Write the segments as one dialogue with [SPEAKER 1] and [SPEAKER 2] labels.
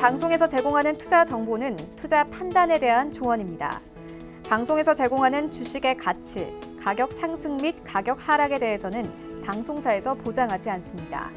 [SPEAKER 1] 방송에서 제공하는 투자 정보는 투자 판단에 대한 조언입니다. 방송에서 제공하는 주식의 가치, 가격 상승 및 가격 하락에 대해서는 방송사에서 보장하지 않습니다.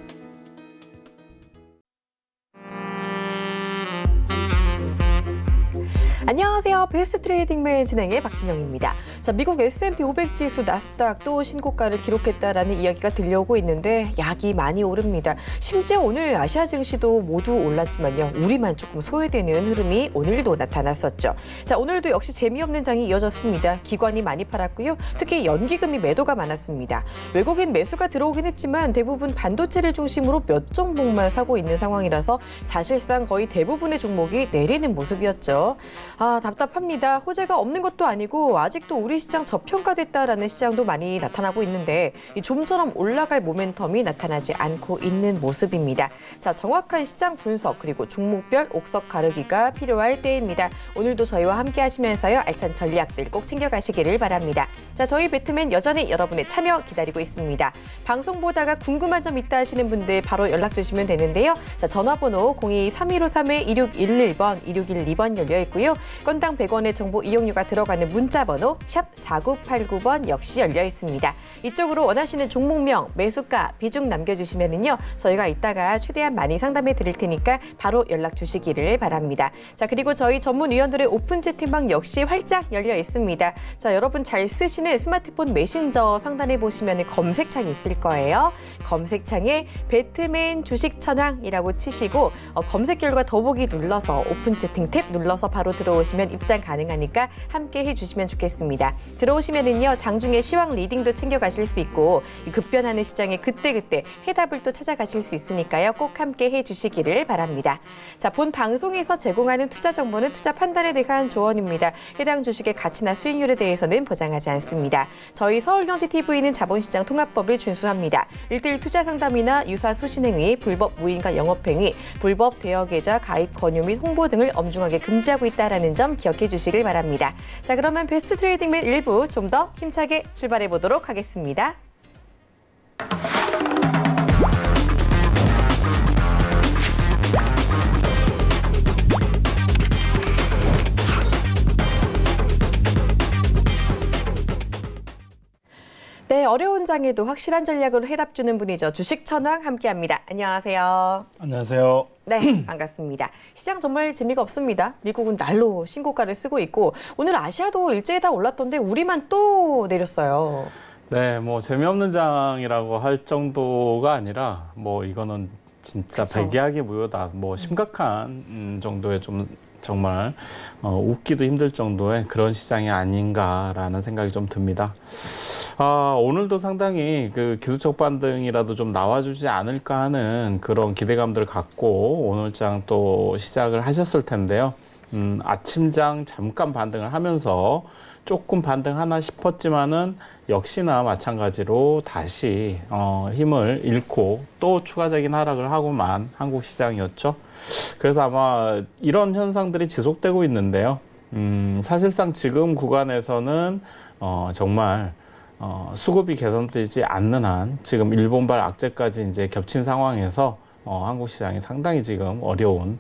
[SPEAKER 2] 안녕하세요. 베스트 트레이딩맨 진행의 박진영입니다. 자, 미국 S&P 500 지수 나스닥도 신고가를 기록했다라는 이야기가 들려오고 있는데 약이 많이 오릅니다. 심지어 오늘 아시아 증시도 모두 올랐지만요. 우리만 조금 소외되는 흐름이 오늘도 나타났었죠. 자, 오늘도 역시 재미없는 장이 이어졌습니다. 기관이 많이 팔았고요. 특히 연기금이 매도가 많았습니다. 외국인 매수가 들어오긴 했지만 대부분 반도체를 중심으로 몇 종목만 사고 있는 상황이라서 사실상 거의 대부분의 종목이 내리는 모습이었죠. 답답합니다. 호재가 없는 것도 아니고 아직도 우리 시장 저평가됐다라는 시장도 많이 나타나고 있는데 좀처럼 올라갈 모멘텀이 나타나지 않고 있는 모습입니다. 자, 정확한 시장 분석 그리고 종목별 옥석 가르기가 필요할 때입니다. 오늘도 저희와 함께 하시면서요. 알찬 전략들 꼭 챙겨가시기를 바랍니다. 자, 저희 배트맨 여전히 여러분의 참여 기다리고 있습니다. 방송 보다가 궁금한 점 있다 하시는 분들 바로 연락 주시면 되는데요. 자, 전화번호 02-3153-2611번, 2612번 열려 있고요. 건당 100원의 정보 이용료가 들어가는 문자번호 샵 4989번 역시 열려 있습니다. 이쪽으로 원하시는 종목명, 매수가, 비중 남겨주시면은요. 저희가 이따가 최대한 많이 상담해 드릴 테니까 바로 연락 주시기를 바랍니다. 자, 그리고 저희 전문위원들의 오픈 채팅방 역시 활짝 열려 있습니다. 자, 여러분 잘 쓰시는 스마트폰 메신저 상단에 보시면 검색창이 있을 거예요. 검색창에 배트맨 주식천왕이라고 치시고 검색 결과 더보기 눌러서 오픈 채팅 탭 눌러서 바로 들어오시면 입장 가능하니까 함께 해주시면 좋겠습니다. 들어오시면은요 장중에 시황 리딩도 챙겨가실 수 있고 급변하는 시장에 그때그때 해답을 또 찾아가실 수 있으니까요. 꼭 함께 해주시기를 바랍니다. 자, 본 방송에서 제공하는 투자 정보는 투자 판단에 대한 조언입니다. 해당 주식의 가치나 수익률에 대해서는 보장하지 않습니다. 저희 서울경제TV는 자본시장 통합법을 준수합니다. 1:1 투자 상담이나 유사 수신행위, 불법 무인가 영업행위, 불법 대여계좌 가입 권유 및 홍보 등을 엄중하게 금지하고 있다는 점 기억해 주시길 바랍니다. 자, 그러면 베스트 트레이딩맨 1부 좀 더 힘차게 출발해 보도록 하겠습니다. 네, 어려운 장에도 확실한 전략으로 해답 주는 분이죠. 주식천왕 함께합니다. 안녕하세요.
[SPEAKER 3] 안녕하세요.
[SPEAKER 2] 네, 반갑습니다. 시장 정말 재미가 없습니다. 미국은 날로 신고가를 쓰고 있고 오늘 아시아도 일제히 다 올랐던데 우리만 또 내렸어요.
[SPEAKER 3] 네, 뭐 재미없는 장이라고 할 정도가 아니라 뭐 이거는 진짜
[SPEAKER 2] 그쵸.
[SPEAKER 3] 백이하게 무효다. 뭐 심각한 정도의 좀 정말 웃기도 힘들 정도의 그런 시장이 아닌가라는 생각이 좀 듭니다. 오늘도 상당히 그 기술적 반등이라도 좀 나와주지 않을까 하는 그런 기대감들을 갖고 오늘장 또 시작을 하셨을 텐데요. 아침장 잠깐 반등을 하면서 조금 반등하나 싶었지만은 역시나 마찬가지로 다시 힘을 잃고 또 추가적인 하락을 하고만 한국 시장이었죠. 그래서 아마 이런 현상들이 지속되고 있는데요. 사실상 지금 구간에서는 정말 수급이 개선되지 않는 한 지금 일본발 악재까지 이제 겹친 상황에서 한국 시장이 상당히 지금 어려운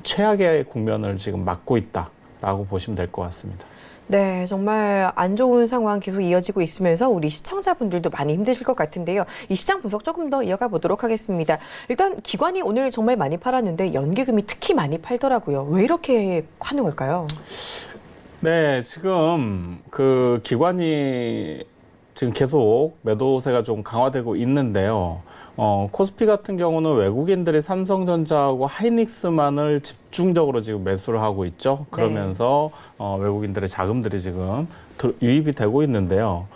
[SPEAKER 3] 최악의 국면을 지금 맞고 있다라고 보시면 될 것 같습니다.
[SPEAKER 2] 네, 정말 안 좋은 상황 계속 이어지고 있으면서 우리 시청자분들도 많이 힘드실 것 같은데요. 이 시장 분석 조금 더 이어가 보도록 하겠습니다. 일단 기관이 오늘 정말 많이 팔았는데 연기금이 특히 많이 팔더라고요. 왜 이렇게 하는 걸까요?
[SPEAKER 3] 네, 지금 그 기관이 지금 계속 매도세가 좀 강화되고 있는데요. 코스피 같은 경우는 외국인들이 삼성전자하고 하이닉스만을 집중적으로 지금 매수를 하고 있죠. 그러면서 외국인들의 자금들이 지금 유입이 되고 있는데요.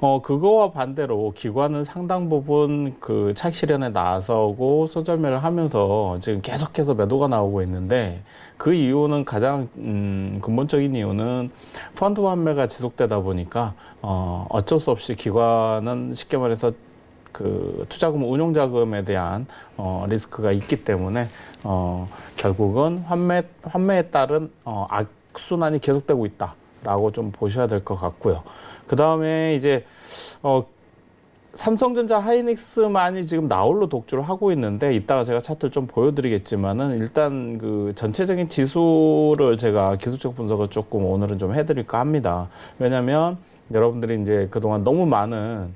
[SPEAKER 3] 그거와 반대로 기관은 상당 부분 그 차익 실현에 나서고 손절매를 하면서 지금 계속해서 매도가 나오고 있는데 그 이유는 가장 근본적인 이유는 펀드 환매가 지속되다 보니까 어쩔 수 없이 기관은 쉽게 말해서 그 투자금 운용자금에 대한 리스크가 있기 때문에 결국은 환매에 따른 악순환이 계속되고 있다라고 좀 보셔야 될 것 같고요. 그 다음에 이제 삼성전자 하이닉스만이 지금 나홀로 독주를 하고 있는데 이따가 제가 차트를 좀 보여드리겠지만은 일단 그 전체적인 지수를 제가 기술적 분석을 조금 오늘은 좀 해드릴까 합니다. 왜냐하면 여러분들이 이제 그동안 너무 많은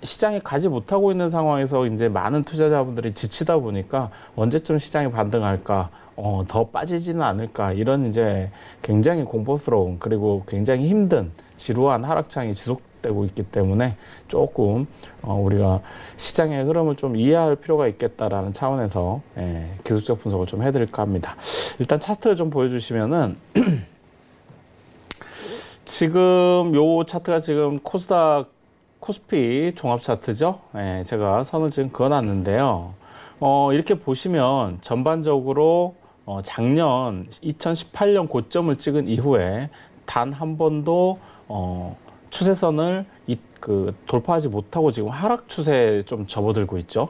[SPEAKER 3] 시장에 가지 못하고 있는 상황에서 이제 많은 투자자분들이 지치다 보니까 언제쯤 시장이 반등할까, 더 빠지지는 않을까 이런 이제 굉장히 공포스러운 그리고 굉장히 힘든 지루한 하락장이 지속되고 있기 때문에 조금 우리가 시장의 흐름을 좀 이해할 필요가 있겠다라는 차원에서 기술적 분석을 좀 해드릴까 합니다. 일단 차트를 좀 보여주시면은 지금 요 차트가 지금 코스피 종합 차트죠. 제가 선을 지금 그어놨는데요. 이렇게 보시면 전반적으로 작년 2018년 고점을 찍은 이후에 단 한 번도 추세선을 돌파하지 못하고 지금 하락 추세에 좀 접어들고 있죠.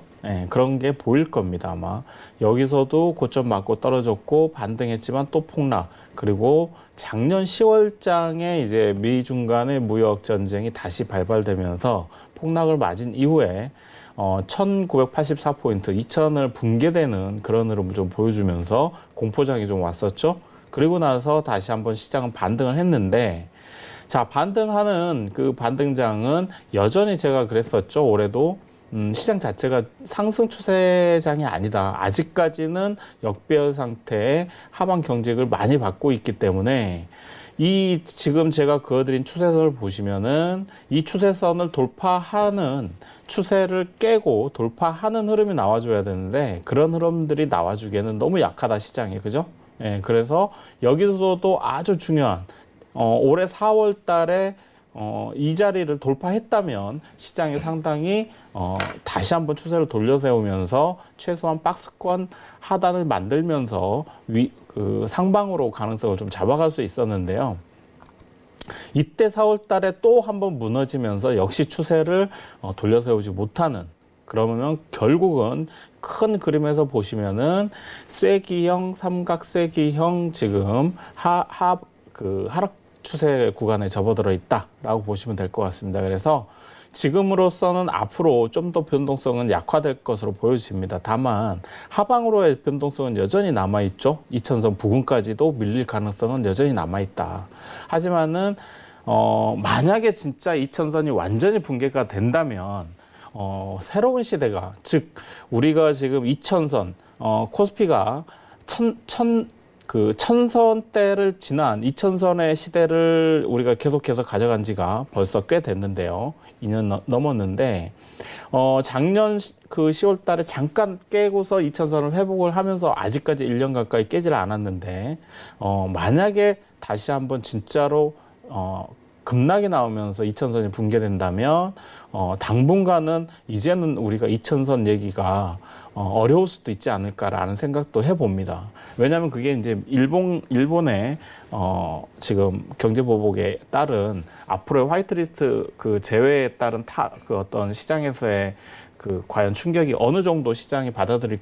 [SPEAKER 3] 그런 게 보일 겁니다, 아마. 여기서도 고점 맞고 떨어졌고 반등했지만 또 폭락. 그리고 작년 10월장에 이제 미중 간의 무역 전쟁이 다시 발발되면서 폭락을 맞은 이후에 1984포인트, 2000을 붕괴되는 그런 흐름을 좀 보여주면서 공포장이 좀 왔었죠. 그리고 나서 다시 한번 시장은 반등을 했는데, 자, 반등하는 그 반등장은 여전히 제가 그랬었죠. 올해도 시장 자체가 상승 추세장이 아니다. 아직까지는 역배열 상태의 하방 경직을 많이 받고 있기 때문에 이 지금 제가 그어드린 추세선을 보시면은 이 추세선을 돌파하는 추세를 깨고 돌파하는 흐름이 나와줘야 되는데 그런 흐름들이 나와주기에는 너무 약하다, 시장이. 그죠? 그래서 여기서도 아주 중요한 올해 4월 달에 이 자리를 돌파했다면 시장이 상당히 다시 한번 추세를 돌려세우면서 최소한 박스권 하단을 만들면서 상방으로 가능성을 좀 잡아갈 수 있었는데요. 이때 4월 달에 또 한번 무너지면서 역시 추세를 돌려세우지 못하는, 그러면 결국은 큰 그림에서 보시면은 쐐기형, 삼각쐐기형 지금 하락 추세 구간에 접어들어 있다라고 보시면 될 것 같습니다. 그래서 지금으로서는 앞으로 좀 더 변동성은 약화될 것으로 보여집니다. 다만 하방으로의 변동성은 여전히 남아있죠. 2000선 부근까지도 밀릴 가능성은 여전히 남아있다. 하지만은 만약에 진짜 2000선이 완전히 붕괴가 된다면 새로운 시대가, 즉 우리가 지금 2000선 코스피가 1000선대를 지난 2000선의 시대를 우리가 계속해서 가져간 지가 벌써 꽤 됐는데요. 2년 넘었는데, 작년 그 10월 달에 잠깐 깨고서 2000선을 회복을 하면서 아직까지 1년 가까이 깨질 않았는데, 만약에 다시 한번 진짜로, 급락이 나오면서 2000선이 붕괴된다면, 당분간은 이제는 우리가 2000선 얘기가 어려울 수도 있지 않을까라는 생각도 해봅니다. 왜냐하면 그게 이제 일본의 지금 경제보복에 따른 앞으로의 화이트리스트 그 제외에 따른 그 어떤 시장에서의 그 과연 충격이 어느 정도 시장이 받아들일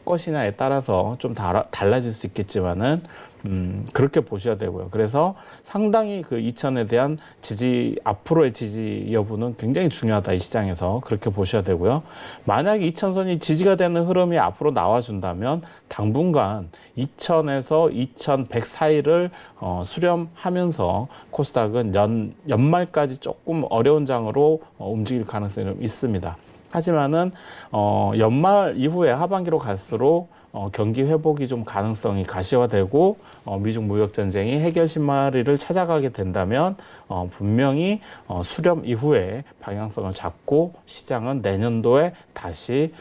[SPEAKER 3] 것이냐에 따라서 좀 달라질 수 있겠지만은 그렇게 보셔야 되고요. 그래서 상당히 그 2000에 대한 앞으로의 지지 여부는 굉장히 중요하다, 이 시장에서. 그렇게 보셔야 되고요. 만약에 2000선이 지지가 되는 흐름이 앞으로 나와준다면 당분간 2000에서 2100 사이를 수렴하면서 코스닥은 연말까지 조금 어려운 장으로 움직일 가능성이 좀 있습니다. 하지만은 연말 이후에 하반기로 갈수록 경기 회복이 좀 가능성이 가시화되고 미중 무역 전쟁이 해결 신마리를 찾아가게 된다면 분명히 수렴 이후에 방향성을 잡고 시장은 내년도에 다시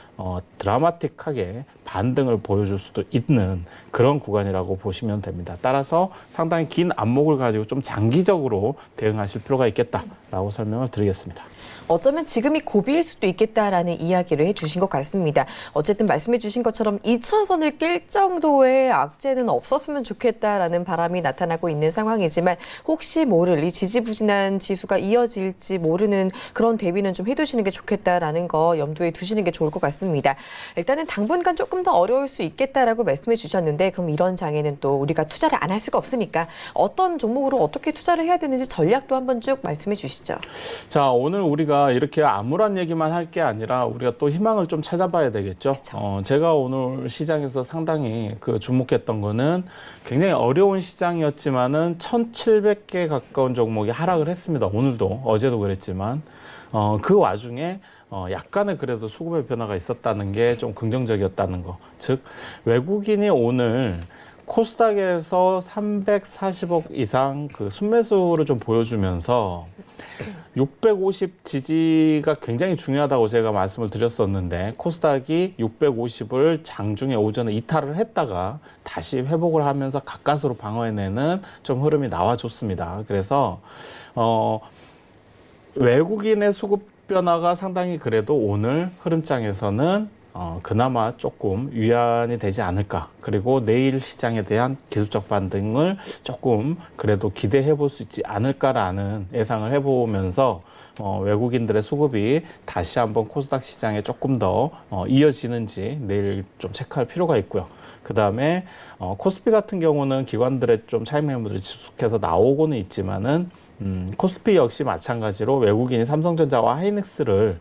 [SPEAKER 3] 드라마틱하게 반등을 보여줄 수도 있는 그런 구간이라고 보시면 됩니다. 따라서 상당히 긴 안목을 가지고 좀 장기적으로 대응하실 필요가 있겠다라고 설명을 드리겠습니다.
[SPEAKER 2] 어쩌면 지금이 고비일 수도 있겠다라는 이야기를 해주신 것 같습니다. 어쨌든 말씀해 주신 것처럼 2000선을 깰 정도의 악재는 없었으면 좋겠다라는 바람이 나타나고 있는 상황이지만 혹시 모를 이 지지부진한 지수가 이어질지 모르는 그런 대비는 좀 해두시는 게 좋겠다라는 거 염두에 두시는 게 좋을 것 같습니다. 일단은 당분간 조금 더 어려울 수 있겠다라고 말씀해 주셨는데 그럼 이런 장에는 또 우리가 투자를 안 할 수가 없으니까 어떤 종목으로 어떻게 투자를 해야 되는지 전략도 한번 쭉 말씀해 주시죠.
[SPEAKER 3] 자, 오늘 우리가 우리가 이렇게 암울한 얘기만 할 게 아니라 우리가 또 희망을 좀 찾아봐야 되겠죠. 제가 오늘 시장에서 상당히 그 주목했던 거는 굉장히 어려운 시장이었지만은 1,700개 가까운 종목이 하락을 했습니다. 오늘도 어제도 그랬지만 그 와중에 약간의 그래도 수급의 변화가 있었다는 게 좀 긍정적이었다는 거. 즉 외국인이 오늘 코스닥에서 340억 이상 그 순매수를 좀 보여주면서 650 지지가 굉장히 중요하다고 제가 말씀을 드렸었는데 코스닥이 650을 장중에 오전에 이탈을 했다가 다시 회복을 하면서 가까스로 방어해내는 좀 흐름이 나와줬습니다. 그래서 외국인의 수급 변화가 상당히 그래도 오늘 흐름장에서는 그나마 조금 위안이 되지 않을까. 그리고 내일 시장에 대한 기술적 반등을 조금 그래도 기대해 볼 수 있지 않을까라는 예상을 해보면서 외국인들의 수급이 다시 한번 코스닥 시장에 조금 더 이어지는지 내일 좀 체크할 필요가 있고요. 그 다음에 코스피 같은 경우는 기관들의 좀 차익 매물들이 지속해서 나오고는 있지만은 코스피 역시 마찬가지로 외국인이 삼성전자와 하이닉스를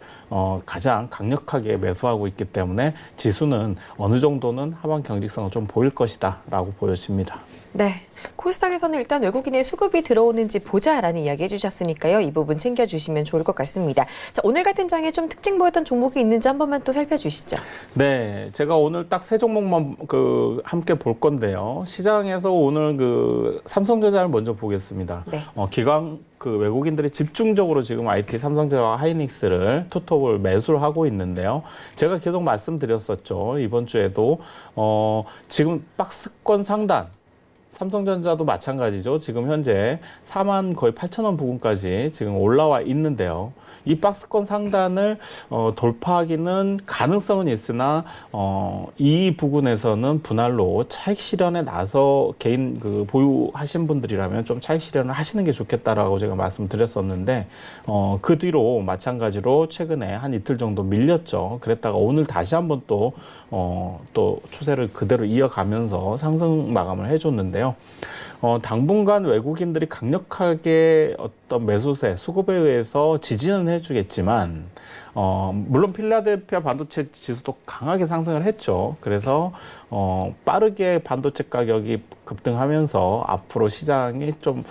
[SPEAKER 3] 가장 강력하게 매수하고 있기 때문에 지수는 어느 정도는 하방 경직성을 좀 보일 것이다 라고 보여집니다.
[SPEAKER 2] 네. 코스닥에서는 일단 외국인의 수급이 들어오는지 보자라는 이야기 해주셨으니까요. 이 부분 챙겨주시면 좋을 것 같습니다. 자, 오늘 같은 장에 좀 특징 보였던 종목이 있는지 한 번만 또 살펴주시죠.
[SPEAKER 3] 네, 제가 오늘 딱 세 종목만 함께 볼 건데요. 시장에서 오늘 삼성전자를 먼저 보겠습니다.
[SPEAKER 2] 네.
[SPEAKER 3] 기관 외국인들이 집중적으로 지금 IT 삼성전자와 하이닉스를 투톱을 매수를 하고 있는데요. 제가 계속 말씀드렸었죠. 이번 주에도 지금 박스권 상단. 삼성전자도 마찬가지죠. 지금 현재 4만 거의 8천 원 부근까지 지금 올라와 있는데요. 이 박스권 상단을 돌파하기는 가능성은 있으나 이 부근에서는 분할로 차익 실현에 나서 개인 보유하신 분들이라면 좀 차익 실현을 하시는 게 좋겠다라고 제가 말씀드렸었는데 그 뒤로 마찬가지로 최근에 한 이틀 정도 밀렸죠. 그랬다가 오늘 다시 한번 또 추세를 그대로 이어가면서 상승 마감을 해줬는데요. 당분간 외국인들이 강력하게 어떤 매수세, 수급에 의해서 지지는 해주겠지만, 물론 필라델피아 반도체 지수도 강하게 상승을 했죠. 그래서, 빠르게 반도체 가격이 급등하면서 앞으로 시장이 좀,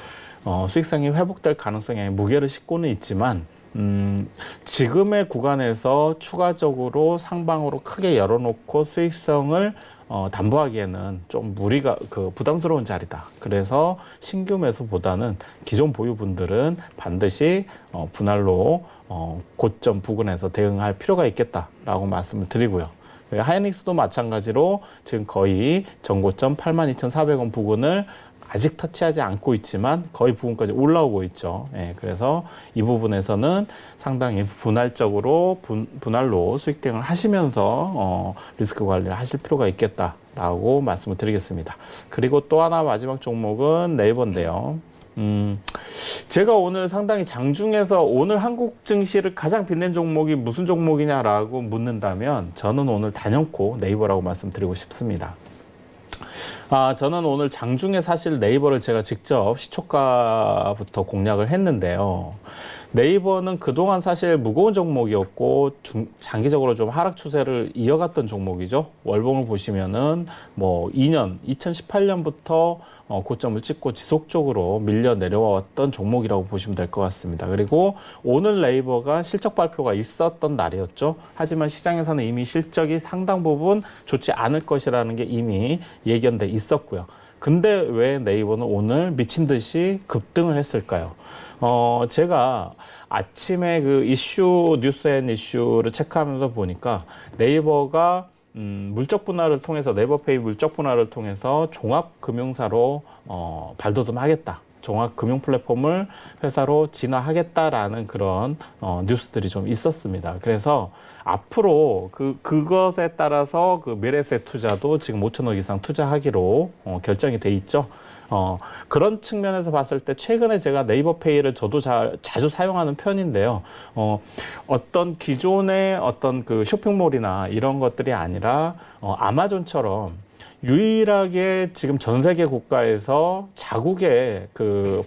[SPEAKER 3] 수익성이 회복될 가능성에 무게를 싣고는 있지만, 지금의 구간에서 추가적으로 상방으로 크게 열어놓고 수익성을 담보하기에는 좀 무리가 부담스러운 자리다. 그래서 신규 매수보다는 기존 보유분들은 반드시 분할로 고점 부근에서 대응할 필요가 있겠다라고 말씀을 드리고요. 하이닉스도 마찬가지로 지금 거의 전고점 82,400원 부근을 아직 터치하지 않고 있지만 거의 부근까지 올라오고 있죠. 예, 그래서 이 부분에서는 상당히 분할적으로 분할로 수익 대응을 하시면서 리스크 관리를 하실 필요가 있겠다라고 말씀을 드리겠습니다. 그리고 또 하나 마지막 종목은 네이버인데요. 제가 오늘 상당히 장중에서 오늘 한국 증시를 가장 빛낸 종목이 무슨 종목이냐라고 묻는다면 저는 오늘 단연코 네이버라고 말씀드리고 싶습니다. 저는 오늘 장중에 사실 네이버를 제가 직접 시초가부터 공략을 했는데요. 네이버는 그동안 사실 무거운 종목이었고 장기적으로 좀 하락 추세를 이어갔던 종목이죠. 월봉을 보시면은 2018년부터 고점을 찍고 지속적으로 밀려 내려왔던 종목이라고 보시면 될 것 같습니다. 그리고 오늘 네이버가 실적 발표가 있었던 날이었죠. 하지만 시장에서는 이미 실적이 상당 부분 좋지 않을 것이라는 게 이미 예견돼 있었고요. 근데 왜 네이버는 오늘 미친 듯이 급등을 했을까요? 제가 아침에 뉴스앤 이슈를 체크하면서 보니까 네이버가 물적 분할을 통해서 네이버페이 물적 분할을 통해서 종합금융사로 발돋움하겠다. 종합금융 플랫폼을 회사로 진화하겠다라는 그런 뉴스들이 좀 있었습니다. 그래서 앞으로 그것에 따라서 미래에셋 투자도 지금 5천억 이상 투자하기로 결정이 돼 있죠. 그런 측면에서 봤을 때 최근에 제가 네이버페이를 저도 자주 사용하는 편인데요. 어떤 기존의 어떤 쇼핑몰이나 이런 것들이 아니라 아마존처럼 유일하게 지금 전 세계 국가에서 자국의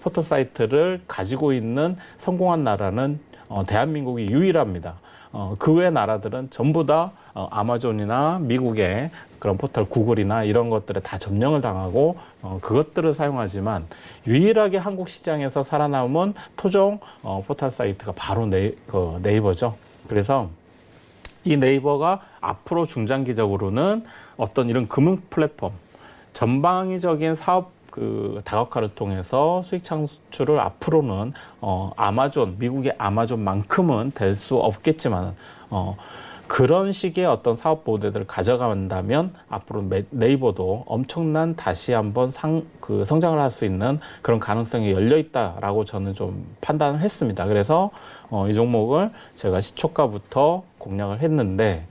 [SPEAKER 3] 포털 사이트를 가지고 있는 성공한 나라는 대한민국이 유일합니다. 그 외 나라들은 전부 다 아마존이나 미국의 그런 포털 구글이나 이런 것들에 다 점령을 당하고 그것들을 사용하지만 유일하게 한국 시장에서 살아남은 토종 포털 사이트가 바로 네이버죠. 그래서 이 네이버가 앞으로 중장기적으로는 어떤 이런 금융 플랫폼, 전방위적인 사업 다각화를 통해서 수익 창출을 앞으로는 아마존, 미국의 아마존만큼은 될 수 없겠지만 그런 식의 어떤 사업 모델들을 가져간다면 앞으로 네이버도 엄청난 다시 한번 성장을 할 수 있는 그런 가능성이 열려 있다라고 저는 좀 판단을 했습니다. 그래서 이 종목을 제가 시초가부터 공략을 했는데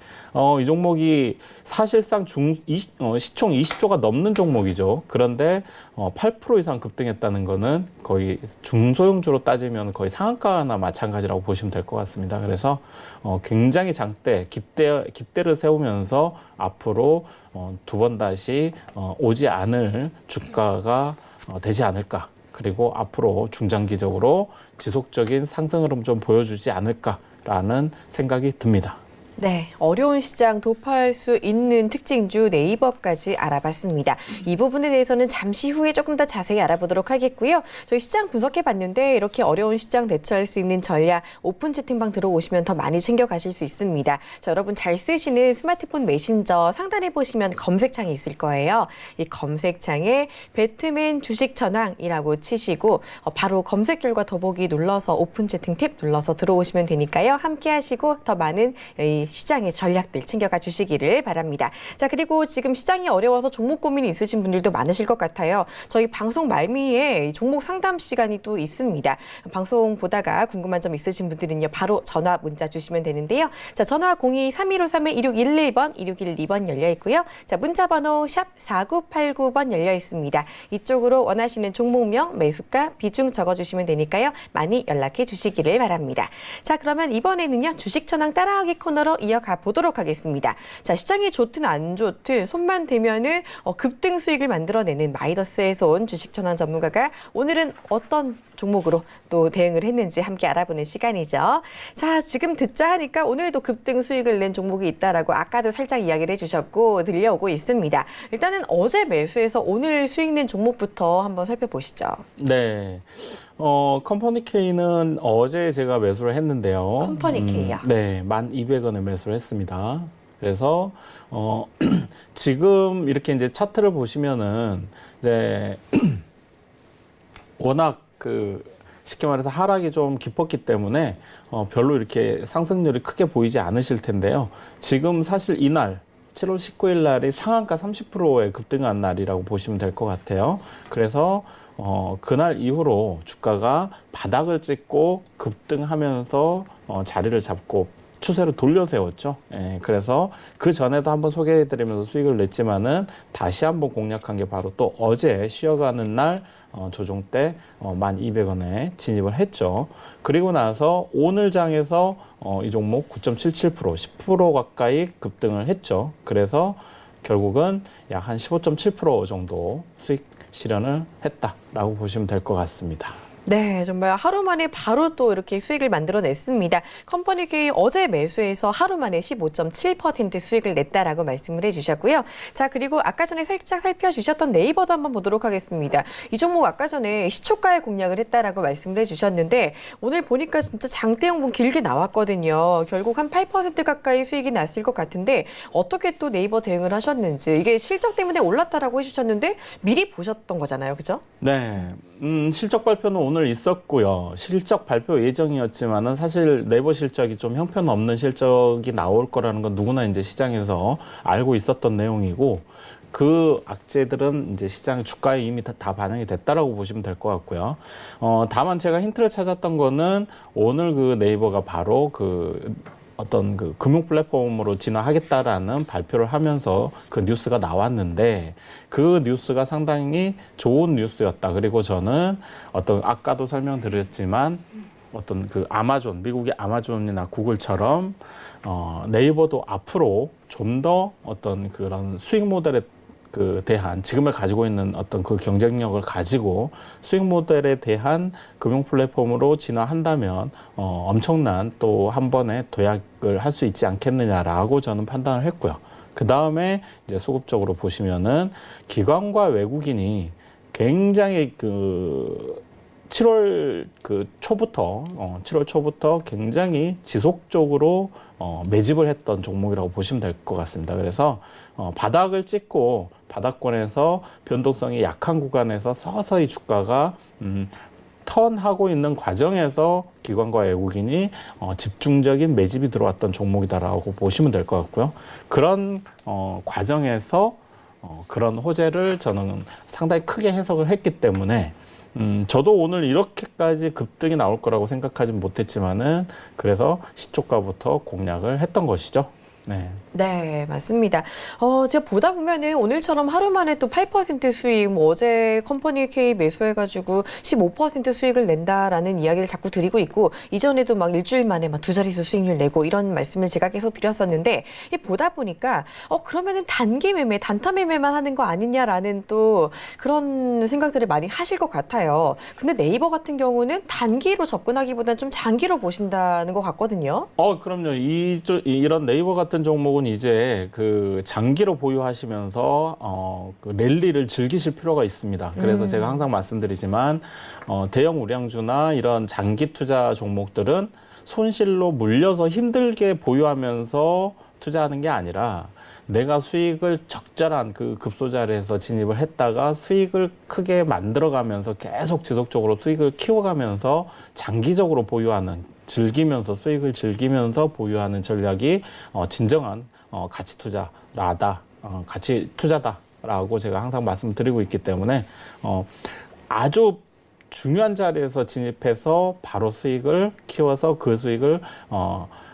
[SPEAKER 3] 이 종목이 사실상 시총 20조가 넘는 종목이죠. 그런데 8% 이상 급등했다는 거는 거의 중소형주로 따지면 거의 상한가나 마찬가지라고 보시면 될 것 같습니다. 그래서 굉장히 깃대를 세우면서 앞으로 두 번 다시 오지 않을 주가가 되지 않을까. 그리고 앞으로 중장기적으로 지속적인 상승 흐름 좀 보여주지 않을까라는 생각이 듭니다.
[SPEAKER 2] 네, 어려운 시장 돌파할 수 있는 특징주 네이버까지 알아봤습니다. 이 부분에 대해서는 잠시 후에 조금 더 자세히 알아보도록 하겠고요. 저희 시장 분석해봤는데 이렇게 어려운 시장 대처할 수 있는 전략 오픈 채팅방 들어오시면 더 많이 챙겨가실 수 있습니다. 자, 여러분 잘 쓰시는 스마트폰 메신저 상단에 보시면 검색창이 있을 거예요. 이 검색창에 배트맨 주식 전황이라고 치시고 바로 검색 결과 더보기 눌러서 오픈 채팅 탭 눌러서 들어오시면 되니까요. 함께 하시고 더 많은 시장의 전략들 챙겨가 주시기를 바랍니다. 자, 그리고 지금 시장이 어려워서 종목 고민이 있으신 분들도 많으실 것 같아요. 저희 방송 말미에 종목 상담 시간이 또 있습니다. 방송 보다가 궁금한 점 있으신 분들은요, 바로 전화 문자 주시면 되는데요. 자, 전화 02-3153-2611번, 2612번 열려 있고요. 자, 문자 번호 샵 4989번 열려 있습니다. 이쪽으로 원하시는 종목명, 매수가, 비중 적어주시면 되니까요. 많이 연락해 주시기를 바랍니다. 자, 그러면 이번에는요, 주식 전황 따라하기 코너로 이어가 보도록 하겠습니다. 자, 시장이 좋든 안 좋든 손만 대면은 급등 수익을 만들어내는 마이더스의 손 주식 전환 전문가가 오늘은 어떤 종목으로 또 대응을 했는지 함께 알아보는 시간이죠. 자, 지금 듣자 하니까 오늘도 급등 수익을 낸 종목이 있다라고 아까도 살짝 이야기를 해주셨고 들려오고 있습니다. 일단은 어제 매수해서 오늘 수익 낸 종목부터 한번 살펴보시죠.
[SPEAKER 3] 네. 컴퍼니 K는 어제 제가 매수를 했는데요.
[SPEAKER 2] 컴퍼니 K요?
[SPEAKER 3] 네, 1,200원에 매수를 했습니다. 그래서 지금 이렇게 이제 차트를 보시면은 이제 워낙 쉽게 말해서 하락이 좀 깊었기 때문에 별로 이렇게 상승률이 크게 보이지 않으실 텐데요. 지금 사실 이날 7월 19일 날이 상한가 30%의 급등한 날이라고 보시면 될 것 같아요. 그래서 그날 이후로 주가가 바닥을 찍고 급등하면서 자리를 잡고 추세를 돌려 세웠죠. 예, 그래서 그 전에도 한번 소개해드리면서 수익을 냈지만은 다시 한번 공략한 게 바로 또 어제 쉬어가는 날 조정 때 1,200원에 진입을 했죠. 그리고 나서 오늘 장에서 이 종목 9.77%, 10% 가까이 급등을 했죠. 그래서 결국은 약 한 15.7% 정도 수익 실현을 했다라고 보시면 될 것 같습니다.
[SPEAKER 2] 네, 정말 하루 만에 바로 또 이렇게 수익을 만들어냈습니다. 컴퍼니 K 어제 매수해서 하루 만에 15.7% 수익을 냈다라고 말씀을 해주셨고요. 자, 그리고 아까 전에 살짝 살펴주셨던 네이버도 한번 보도록 하겠습니다. 이 종목 아까 전에 시초가에 공략을 했다라고 말씀을 해주셨는데 오늘 보니까 진짜 장대형분 길게 나왔거든요. 결국 한 8% 가까이 수익이 났을 것 같은데 어떻게 또 네이버 대응을 하셨는지 이게 실적 때문에 올랐다라고 해주셨는데 미리 보셨던 거잖아요, 그죠?
[SPEAKER 3] 네. 실적 발표는 오늘 있었고요. 실적 발표 예정이었지만은 사실 네이버 실적이 좀 형편없는 실적이 나올 거라는 건 누구나 이제 시장에서 알고 있었던 내용이고 그 악재들은 이제 시장 주가에 이미 다 반영이 됐다라고 보시면 될 것 같고요. 다만 제가 힌트를 찾았던 거는 오늘 그 네이버가 바로 어떤 금융 플랫폼으로 진화하겠다라는 발표를 하면서 그 뉴스가 나왔는데 그 뉴스가 상당히 좋은 뉴스였다. 그리고 저는 아까도 설명드렸지만 어떤 아마존, 미국의 아마존이나 구글처럼 네이버도 앞으로 좀 더 어떤 그런 수익 모델에 대한 지금을 가지고 있는 어떤 그 경쟁력을 가지고 수익 모델에 대한 금융 플랫폼으로 진화한다면 엄청난 또 한 번에 도약을 할 수 있지 않겠느냐라고 저는 판단을 했고요. 그 다음에 이제 수급적으로 보시면은 기관과 외국인이 굉장히 7월 초부터 7월 초부터 굉장히 지속적으로 매집을 했던 종목이라고 보시면 될 것 같습니다. 그래서 바닥을 찍고 바닥권에서 변동성이 약한 구간에서 서서히 주가가 턴하고 있는 과정에서 기관과 외국인이 집중적인 매집이 들어왔던 종목이다라고 보시면 될 것 같고요. 그런 과정에서 그런 호재를 저는 상당히 크게 해석을 했기 때문에 저도 오늘 이렇게까지 급등이 나올 거라고 생각하진 못했지만은 그래서 시초가부터 공략을 했던 것이죠. 네.
[SPEAKER 2] 네, 맞습니다. 제가 보다 보면은 오늘처럼 하루 만에 또 8% 수익, 뭐 어제 컴퍼니 K 매수해가지고 15% 수익을 낸다라는 이야기를 자꾸 드리고 있고, 이전에도 막 일주일 만에 막 2자릿수 수익률 내고 이런 말씀을 제가 계속 드렸었는데, 보다 보니까, 그러면은 단기 매매, 단타 매매만 하는 거 아니냐라는 또 그런 생각들을 많이 하실 것 같아요. 근데 네이버 같은 경우는 단기로 접근하기보다는 좀 장기로 보신다는 것 같거든요.
[SPEAKER 3] 그럼요. 이런 네이버 같은 종목은 이제 장기로 보유하시면서 그 랠리를 즐기실 필요가 있습니다. 그래서 제가 항상 말씀드리지만 대형 우량주나 이런 장기 투자 종목들은 손실로 물려서 힘들게 보유하면서 투자하는 게 아니라 내가 수익을 적절한 그 급소자리에서 진입을 했다가 수익을 크게 만들어가면서 계속 지속적으로 수익을 키워가면서 장기적으로 보유하는, 즐기면서 수익을 즐기면서 보유하는 전략이 진정한 가치 투자라다, 가치 투자다라고 제가 항상 말씀드리고 있기 때문에 아주 중요한 자리에서 진입해서 바로 수익을 키워서 그 수익을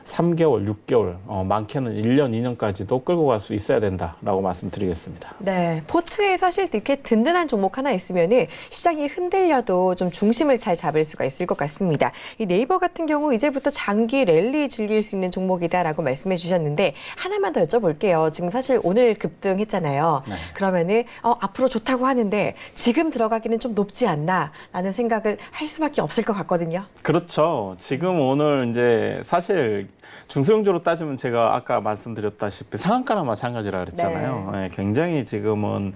[SPEAKER 3] 3개월, 6개월, 많게는 1년, 2년까지도 끌고 갈 수 있어야 된다라고 말씀드리겠습니다.
[SPEAKER 2] 네, 포트에 사실 이렇게 든든한 종목 하나 있으면은 시장이 흔들려도 좀 중심을 잘 잡을 수가 있을 것 같습니다. 이 네이버 같은 경우 이제부터 장기 랠리 즐길 수 있는 종목이다라고 말씀해 주셨는데 하나만 더 여쭤볼게요. 지금 사실 오늘 급등했잖아요.
[SPEAKER 3] 네.
[SPEAKER 2] 그러면은 앞으로 좋다고 하는데 지금 들어가기는 좀 높지 않나라는 생각을 할 수밖에 없을 것 같거든요.
[SPEAKER 3] 그렇죠. 지금 오늘 이제 사실 중소형주로 따지면 제가 아까 말씀드렸다시피 상한가나 마찬가지라 그랬잖아요. 네, 굉장히 지금은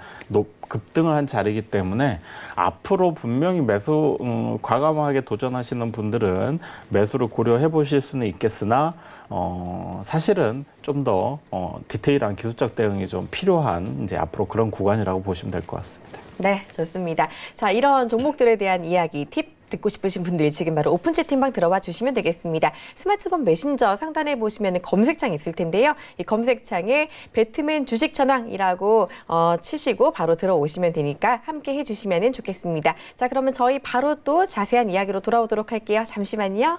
[SPEAKER 3] 급등을 한 자리이기 때문에 앞으로 분명히 매수 과감하게 도전하시는 분들은 매수를 고려해 보실 수는 있겠으나 사실은 좀 더 디테일한 기술적 대응이 좀 필요한 이제 앞으로 그런 구간이라고 보시면 될 것 같습니다.
[SPEAKER 2] 네, 좋습니다. 자, 이런 종목들에 대한 이야기, 팁 듣고 싶으신 분들 지금 바로 오픈 채팅방 들어와 주시면 되겠습니다. 스마트폰 메신저 상단에 보시면 검색창 있을 텐데요. 이 검색창에 배트맨 주식 전황이라고 치시고 바로 들어오시면 되니까 함께 해주시면 좋겠습니다. 자, 그러면 저희 바로 또 자세한 이야기로 돌아오도록 할게요. 잠시만요.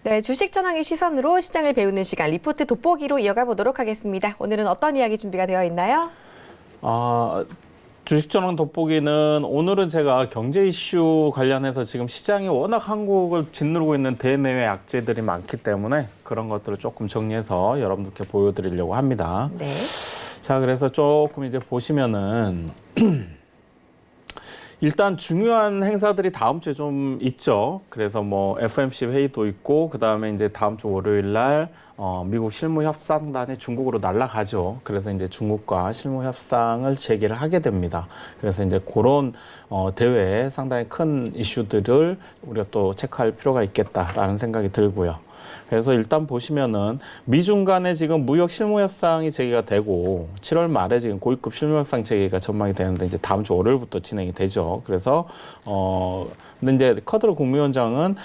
[SPEAKER 2] 네, 주식 전황의 시선으로 시장을 배우는 시간 리포트 돋보기로 이어가 보도록 하겠습니다. 오늘은 어떤 이야기 준비가 되어 있나요?
[SPEAKER 3] 주식 전황 돋보기는 오늘은 제가 경제 이슈 관련해서 지금 시장이 워낙 한국을 짓누르고 있는 대내외 악재들이 많기 때문에 그런 것들을 조금 정리해서 여러분들께 보여드리려고 합니다.
[SPEAKER 2] 네.
[SPEAKER 3] 자, 그래서 조금 이제 보시면은 일단 중요한 행사들이 다음 주에 좀 있죠. 그래서 뭐 FOMC 회의도 있고 그다음에 이제 다음 주 월요일 날 미국 실무 협상단이 중국으로 날아가죠. 그래서 이제 중국과 실무 협상을 재개를 하게 됩니다. 그래서 이제 그런 대외에 상당히 큰 이슈들을 우리가 또 체크할 필요가 있겠다라는 생각이 들고요. 그래서 일단 보시면은 미중 간에 지금 무역 실무 협상이 재개가 되고 7월 말에 지금 고위급 실무 협상 재개가 전망이 되는데 이제 다음 주 월요일부터 진행이 되죠. 그래서 근데 이제 커드로 국무위원장은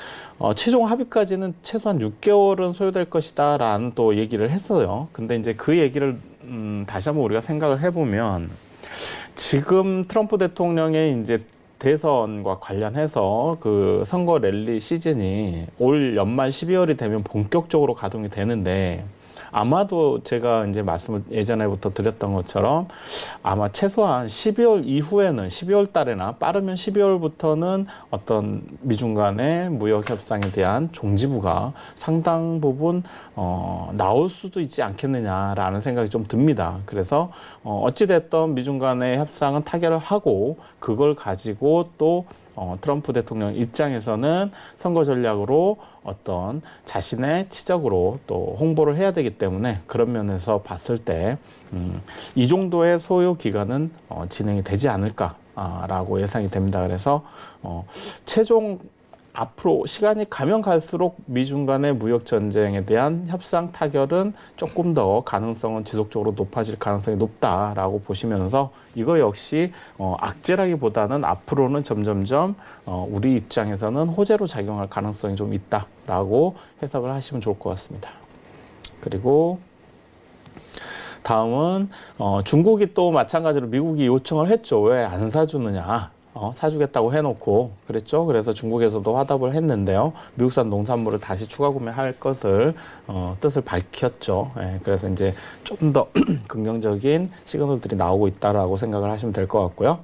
[SPEAKER 3] 최종 합의까지는 최소한 6개월은 소요될 것이다라는 또 얘기를 했어요. 근데 이제 그 얘기를 다시 한번 우리가 생각을 해보면 지금 트럼프 대통령의 이제 대선과 관련해서 그 선거 랠리 시즌이 올 연말 12월이 되면 본격적으로 가동이 되는데 아마도 제가 이제 말씀을 예전에부터 드렸던 것처럼 아마 최소한 12월 이후에는 12월 달에나 빠르면 12월부터는 어떤 미중 간의 무역 협상에 대한 종지부가 상당 부분 나올 수도 있지 않겠느냐라는 생각이 좀 듭니다. 그래서 어찌됐든 미중 간의 협상은 타결을 하고 그걸 가지고 또 트럼프 대통령 입장에서는 선거 전략으로 어떤 자신의 치적으로 또 홍보를 해야 되기 때문에 그런 면에서 봤을 때 이 정도의 소요 기간은 진행이 되지 않을까라고 예상이 됩니다. 그래서 최종 앞으로 시간이 가면 갈수록 미중 간의 무역 전쟁에 대한 협상 타결은 조금 더 가능성은 지속적으로 높아질 가능성이 높다라고 보시면서 이거 역시 악재라기보다는 앞으로는 점점점 우리 입장에서는 호재로 작용할 가능성이 좀 있다라고 해석을 하시면 좋을 것 같습니다. 그리고 다음은 중국이 또 마찬가지로 미국이 요청을 했죠. 왜 안 사주느냐. 사주겠다고 해놓고 그랬죠. 그래서 중국에서도 화답을 했는데요. 미국산 농산물을 다시 추가 구매할 것을 뜻을 밝혔죠. 예, 그래서 이제 좀 더 긍정적인 시그널들이 나오고 있다라고 생각을 하시면 될 것 같고요.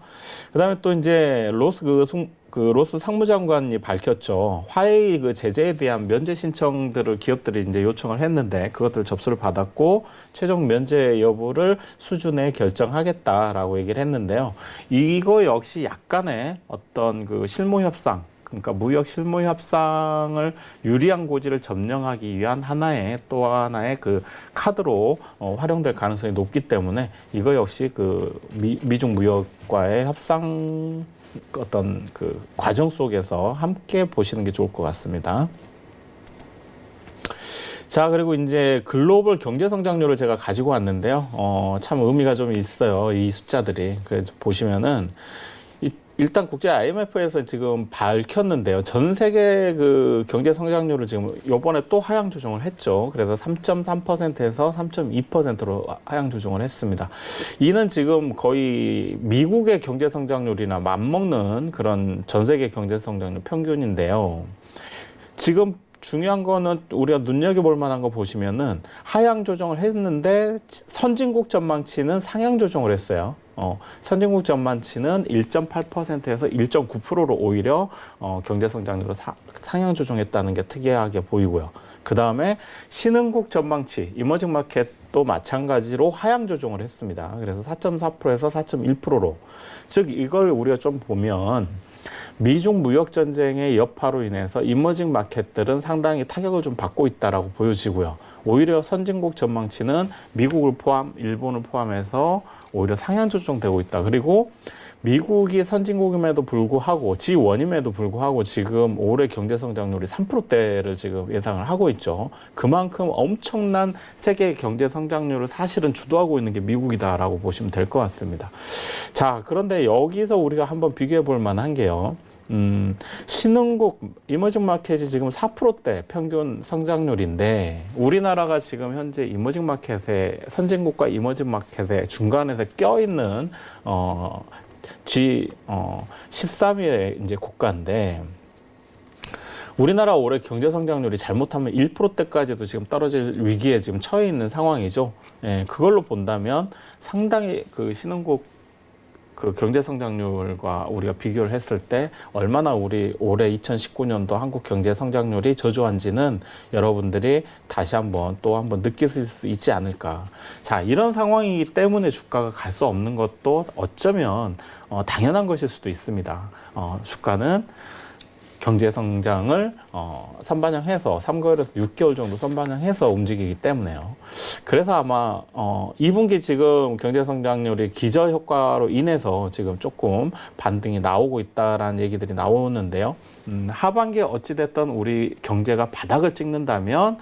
[SPEAKER 3] 그다음에 또 이제 로스 상무장관이 밝혔죠. 화웨이 그 제재에 대한 면제 신청들을 기업들이 이제 요청을 했는데 그것들 접수를 받았고 최종 면제 여부를 수준에 결정하겠다라고 얘기를 했는데요. 이거 역시 약간의 어떤 그 실무 협상, 그러니까 무역 실무 협상을 유리한 고지를 점령하기 위한 또 하나의 그 카드로 활용될 가능성이 높기 때문에 이거 역시 그 미중 무역과의 협상 어떤 그 과정 속에서 함께 보시는 게 좋을 것 같습니다. 자, 그리고 이제 글로벌 경제 성장률을 제가 가지고 왔는데요. 참 의미가 좀 있어요. 이 숫자들이. 그래서 보시면은 일단 국제 IMF에서 지금 밝혔는데요. 전 세계 그 경제 성장률을 지금 요번에 또 하향 조정을 했죠. 그래서 3.3%에서 3.2%로 하향 조정을 했습니다. 이는 지금 거의 미국의 경제 성장률이나 맞먹는 그런 전 세계 경제 성장률 평균인데요. 지금 중요한 거는 우리가 눈여겨볼 만한 거 보시면은 하향 조정을 했는데 선진국 전망치는 상향 조정을 했어요. 선진국 전망치는 1.8%에서 1.9%로 오히려 경제 성장률을 상향 조정했다는 게 특이하게 보이고요. 그 다음에 신흥국 전망치, 이머징 마켓도 마찬가지로 하향 조정을 했습니다. 그래서 4.4%에서 4.1%로. 즉 이걸 우리가 좀 보면 미중 무역 전쟁의 여파로 인해서 이머징 마켓들은 상당히 타격을 좀 받고 있다라고 보여지고요. 오히려 선진국 전망치는 미국을 포함, 일본을 포함해서 오히려 상향 조정되고 있다. 그리고 미국이 선진국임에도 불구하고 G1임에도 불구하고 지금 올해 경제 성장률이 3%대를 지금 예상을 하고 있죠. 그만큼 엄청난 세계 경제 성장률을 사실은 주도하고 있는 게 미국이다라고 보시면 될 것 같습니다. 자, 그런데 여기서 우리가 한번 비교해 볼 만한 게요. 신흥국 이머징 마켓이 지금 4%대 평균 성장률인데 우리나라가 지금 현재 이머징 마켓에 선진국과 이머징 마켓의 중간에서 껴있는 G13위의 이제 국가인데 우리나라 올해 경제 성장률이 잘못하면 1%대까지도 지금 떨어질 위기에 지금 처해 있는 상황이죠. 예, 그걸로 본다면 상당히 그 신흥국 그 경제 성장률과 우리가 비교를 했을 때 얼마나 우리 올해 2019년도 한국 경제 성장률이 저조한지는 여러분들이 다시 한번 또 한번 느끼실 수 있지 않을까. 자, 이런 상황이기 때문에 주가가 갈 수 없는 것도 어쩌면 당연한 것일 수도 있습니다. 주가는 경제 성장을 선반영해서 3개월에서 6개월 정도 선반영해서 움직이기 때문에요. 그래서 아마 2분기 지금 경제 성장률이 기저 효과로 인해서 지금 조금 반등이 나오고 있다라는 얘기들이 나오는데요. 하반기에 어찌됐든 우리 경제가 바닥을 찍는다면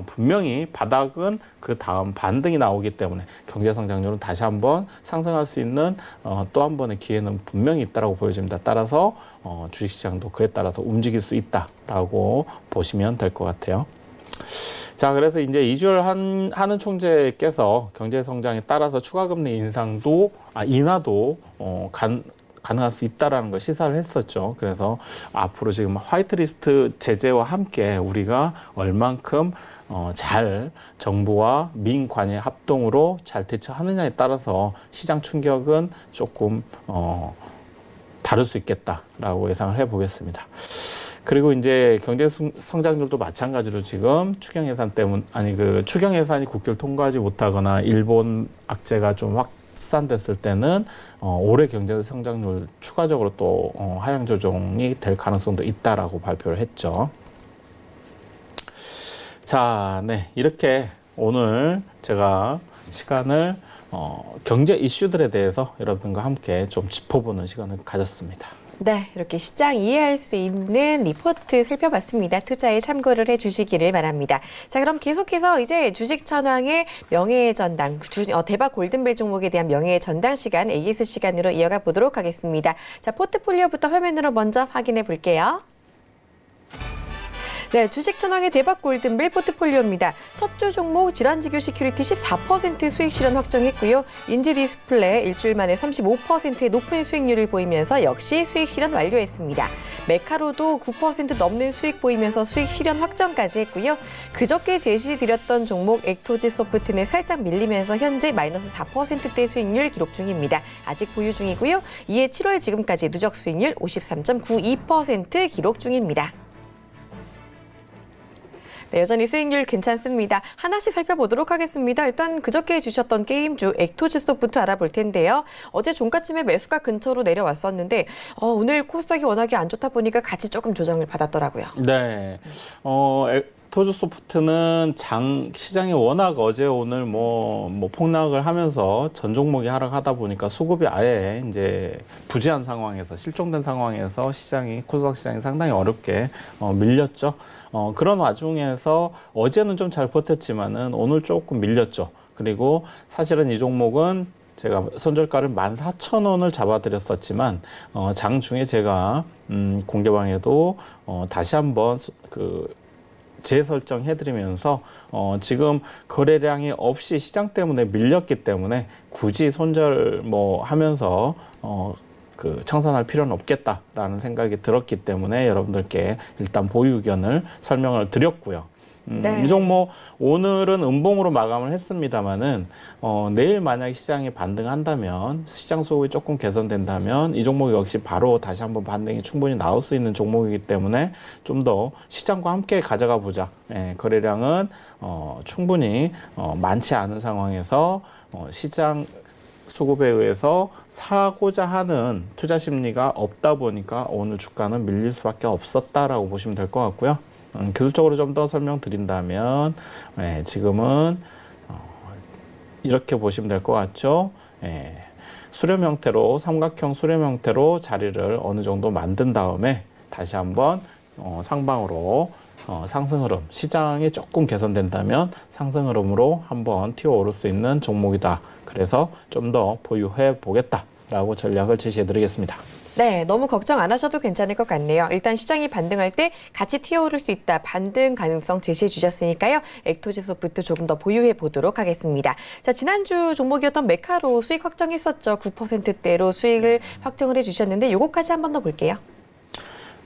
[SPEAKER 3] 분명히 바닥은 그 다음 반등이 나오기 때문에 경제 성장률은 다시 한번 상승할 수 있는 또 한 번의 기회는 분명히 있다라고 보여집니다. 따라서 주식시장도 그에 따라서 움직일 수 있다라고 보시면 될 것 같아요. 자, 그래서 이제 이주열 한은 총재께서 경제 성장에 따라서 추가 금리 인하도 가능할 수 있다라는 걸 시사를 했었죠. 그래서 앞으로 지금 화이트리스트 제재와 함께 우리가 얼만큼 잘 정부와 민관의 합동으로 잘 대처하느냐에 따라서 시장 충격은 조금 다를 수 있겠다라고 예상을 해보겠습니다. 그리고 이제 경제 성장률도 마찬가지로 지금 추경 예산 추경 예산이 국회를 통과하지 못하거나 일본 악재가 좀 확산됐을 때는 올해 경제 성장률 추가적으로 또 하향 조정이 될 가능성도 있다라고 발표를 했죠. 자, 네, 이렇게 오늘 제가 시간을 경제 이슈들에 대해서 여러분과 함께 좀 짚어보는 시간을 가졌습니다.
[SPEAKER 2] 네, 이렇게 시장 이해할 수 있는 리포트 살펴봤습니다. 투자에 참고를 해주시기를 바랍니다. 자, 그럼 계속해서 이제 주식 천왕의 명예의 전당, 대박 골든벨 종목에 대한 명예의 전당 시간, AS 시간으로 이어가 보도록 하겠습니다. 자, 포트폴리오부터 화면으로 먼저 확인해 볼게요. 네, 주식 천왕의 대박 골든벨 포트폴리오입니다. 첫 주 종목 질환지교 시큐리티 14% 수익 실현 확정했고요. 인지 디스플레이 일주일 만에 35%의 높은 수익률을 보이면서 역시 수익 실현 완료했습니다. 메카로도 9% 넘는 수익 보이면서 수익 실현 확정까지 했고요. 그저께 제시드렸던 종목 엑토지 소프트는 살짝 밀리면서 현재 마이너스 4%대 수익률 기록 중입니다. 아직 보유 중이고요. 이에 7월 지금까지 누적 수익률 53.92% 기록 중입니다. 네, 여전히 수익률 괜찮습니다. 하나씩 살펴보도록 하겠습니다. 일단 그저께 주셨던 게임주 엑토지 소프트 알아볼 텐데요. 어제 종가쯤에 매수가 근처로 내려왔었는데 오늘 코스닥이 워낙에 안 좋다 보니까 같이 조금 조정을 받았더라고요.
[SPEAKER 3] 네, 엑토지 소프트는 시장이 워낙 어제 오늘 뭐 폭락을 하면서 전 종목이 하락하다 보니까 수급이 아예 이제 부재한 상황에서 실종된 상황에서 코스닥 시장이 상당히 어렵게 밀렸죠. 그런 와중에서 어제는 좀 잘 버텼지만은 오늘 조금 밀렸죠. 그리고 사실은 이 종목은 제가 손절가를 14,000원을 잡아드렸었지만 장중에 제가 공개방에도 다시 한번 재설정해드리면서 지금 거래량이 없이 시장 때문에 밀렸기 때문에 굳이 손절 하면서 청산할 필요는 없겠다라는 생각이 들었기 때문에 여러분들께 일단 보유 의견을 설명을 드렸고요.
[SPEAKER 2] 네.
[SPEAKER 3] 이 종목 오늘은 음봉으로 마감을 했습니다만은 내일 만약 시장이 반등한다면 시장 수급이 조금 개선된다면 이 종목 역시 바로 다시 한번 반등이 충분히 나올 수 있는 종목이기 때문에 좀 더 시장과 함께 가져가 보자. 거래량은 충분히 많지 않은 상황에서 시장 수급에 의해서 사고자 하는 투자 심리가 없다 보니까 오늘 주가는 밀릴 수밖에 없었다라고 보시면 될 것 같고요. 기술적으로 좀 더 설명드린다면 지금은 이렇게 보시면 될 것 같죠. 수렴 형태로 삼각형 수렴 형태로 자리를 어느 정도 만든 다음에 다시 한번 상방으로 상승 흐름, 시장이 조금 개선된다면 상승 흐름으로 한번 튀어오를 수 있는 종목이다. 그래서 좀 더 보유해 보겠다라고 전략을 제시해 드리겠습니다.
[SPEAKER 2] 네, 너무 걱정 안 하셔도 괜찮을 것 같네요. 일단 시장이 반등할 때 같이 튀어오를 수 있다. 반등 가능성 제시해 주셨으니까요. 엑토지 소프트 조금 더 보유해 보도록 하겠습니다. 자, 지난주 종목이었던 메카로 수익 확정했었죠. 9%대로 수익을 확정을 해 주셨는데 요거까지 한 번 더 볼게요.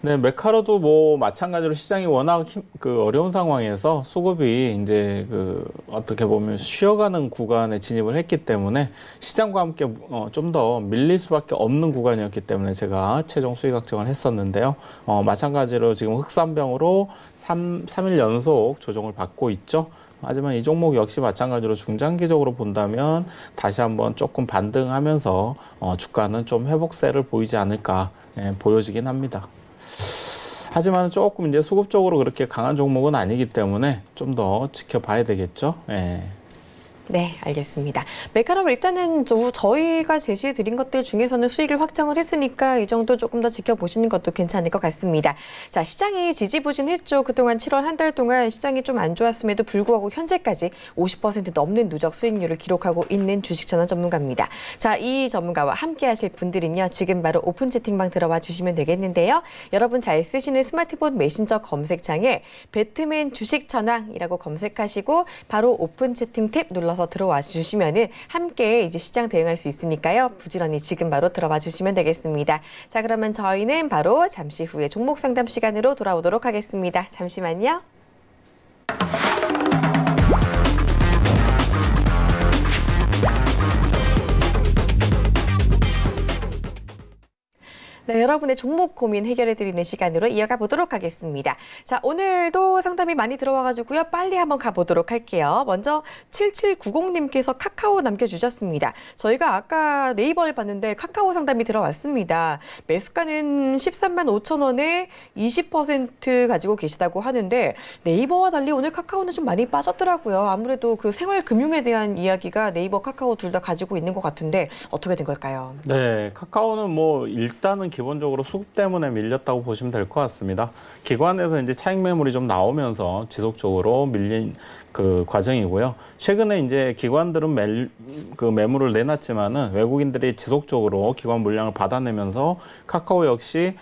[SPEAKER 3] 네, 메카로도 마찬가지로 시장이 워낙 어려운 상황에서 수급이 이제 어떻게 보면 쉬어가는 구간에 진입을 했기 때문에 시장과 함께 좀 더 밀릴 수밖에 없는 구간이었기 때문에 제가 최종 수익 확정을 했었는데요. 마찬가지로 지금 흑산병으로 3일 연속 조정을 받고 있죠. 하지만 이 종목 역시 마찬가지로 중장기적으로 본다면 다시 한번 조금 반등하면서 주가는 좀 회복세를 보이지 않을까 보여지긴 합니다. 하지만 조금 이제 수급적으로 그렇게 강한 종목은 아니기 때문에 좀 더 지켜봐야 되겠죠.
[SPEAKER 2] 네, 알겠습니다. 메카로 일단은 저희가 제시해 드린 것들 중에서는 수익을 확정을 했으니까 이 정도 조금 더 지켜보시는 것도 괜찮을 것 같습니다. 자, 시장이 지지부진했죠. 그동안 7월 한 달 동안 시장이 좀 안 좋았음에도 불구하고 현재까지 50% 넘는 누적 수익률을 기록하고 있는 주식천원 전문가입니다. 자, 이 전문가와 함께 하실 분들은요. 지금 바로 오픈 채팅방 들어와 주시면 되겠는데요. 여러분 잘 쓰시는 스마트폰 메신저 검색창에 배트맨 주식천왕이라고 검색하시고 바로 오픈 채팅 탭 눌러서 잡아서 들어와 주시면은 함께 이제 시장 대응할 수 있으니까요. 부지런히 지금 바로 들어와 주시면 되겠습니다. 자, 그러면 저희는 바로 잠시 후에 종목 상담 시간으로 돌아오도록 하겠습니다. 잠시만요. 네, 여러분의 종목 고민 해결해드리는 시간으로 이어가 보도록 하겠습니다. 자, 오늘도 상담이 많이 들어와가지고요. 빨리 한번 가보도록 할게요. 먼저 7790님께서 카카오 남겨주셨습니다. 저희가 아까 네이버를 봤는데 카카오 상담이 들어왔습니다. 매수가는 13만 5천 원에 20% 가지고 계시다고 하는데 네이버와 달리 오늘 카카오는 좀 많이 빠졌더라고요. 아무래도 그 생활금융에 대한 이야기가 네이버, 카카오 둘 다 가지고 있는 것 같은데 어떻게 된 걸까요?
[SPEAKER 3] 네, 카카오는 뭐 일단은 기본적으로 수급 때문에 밀렸다고 보시면 될 것 같습니다. 기관에서 이제 차익 매물이 좀 나오면서 지속적으로 밀린 그 과정이고요. 최근에 이제 기관들은 매물을 내놨지만은 외국인들이 지속적으로 기관 물량을 받아내면서 카카오 역시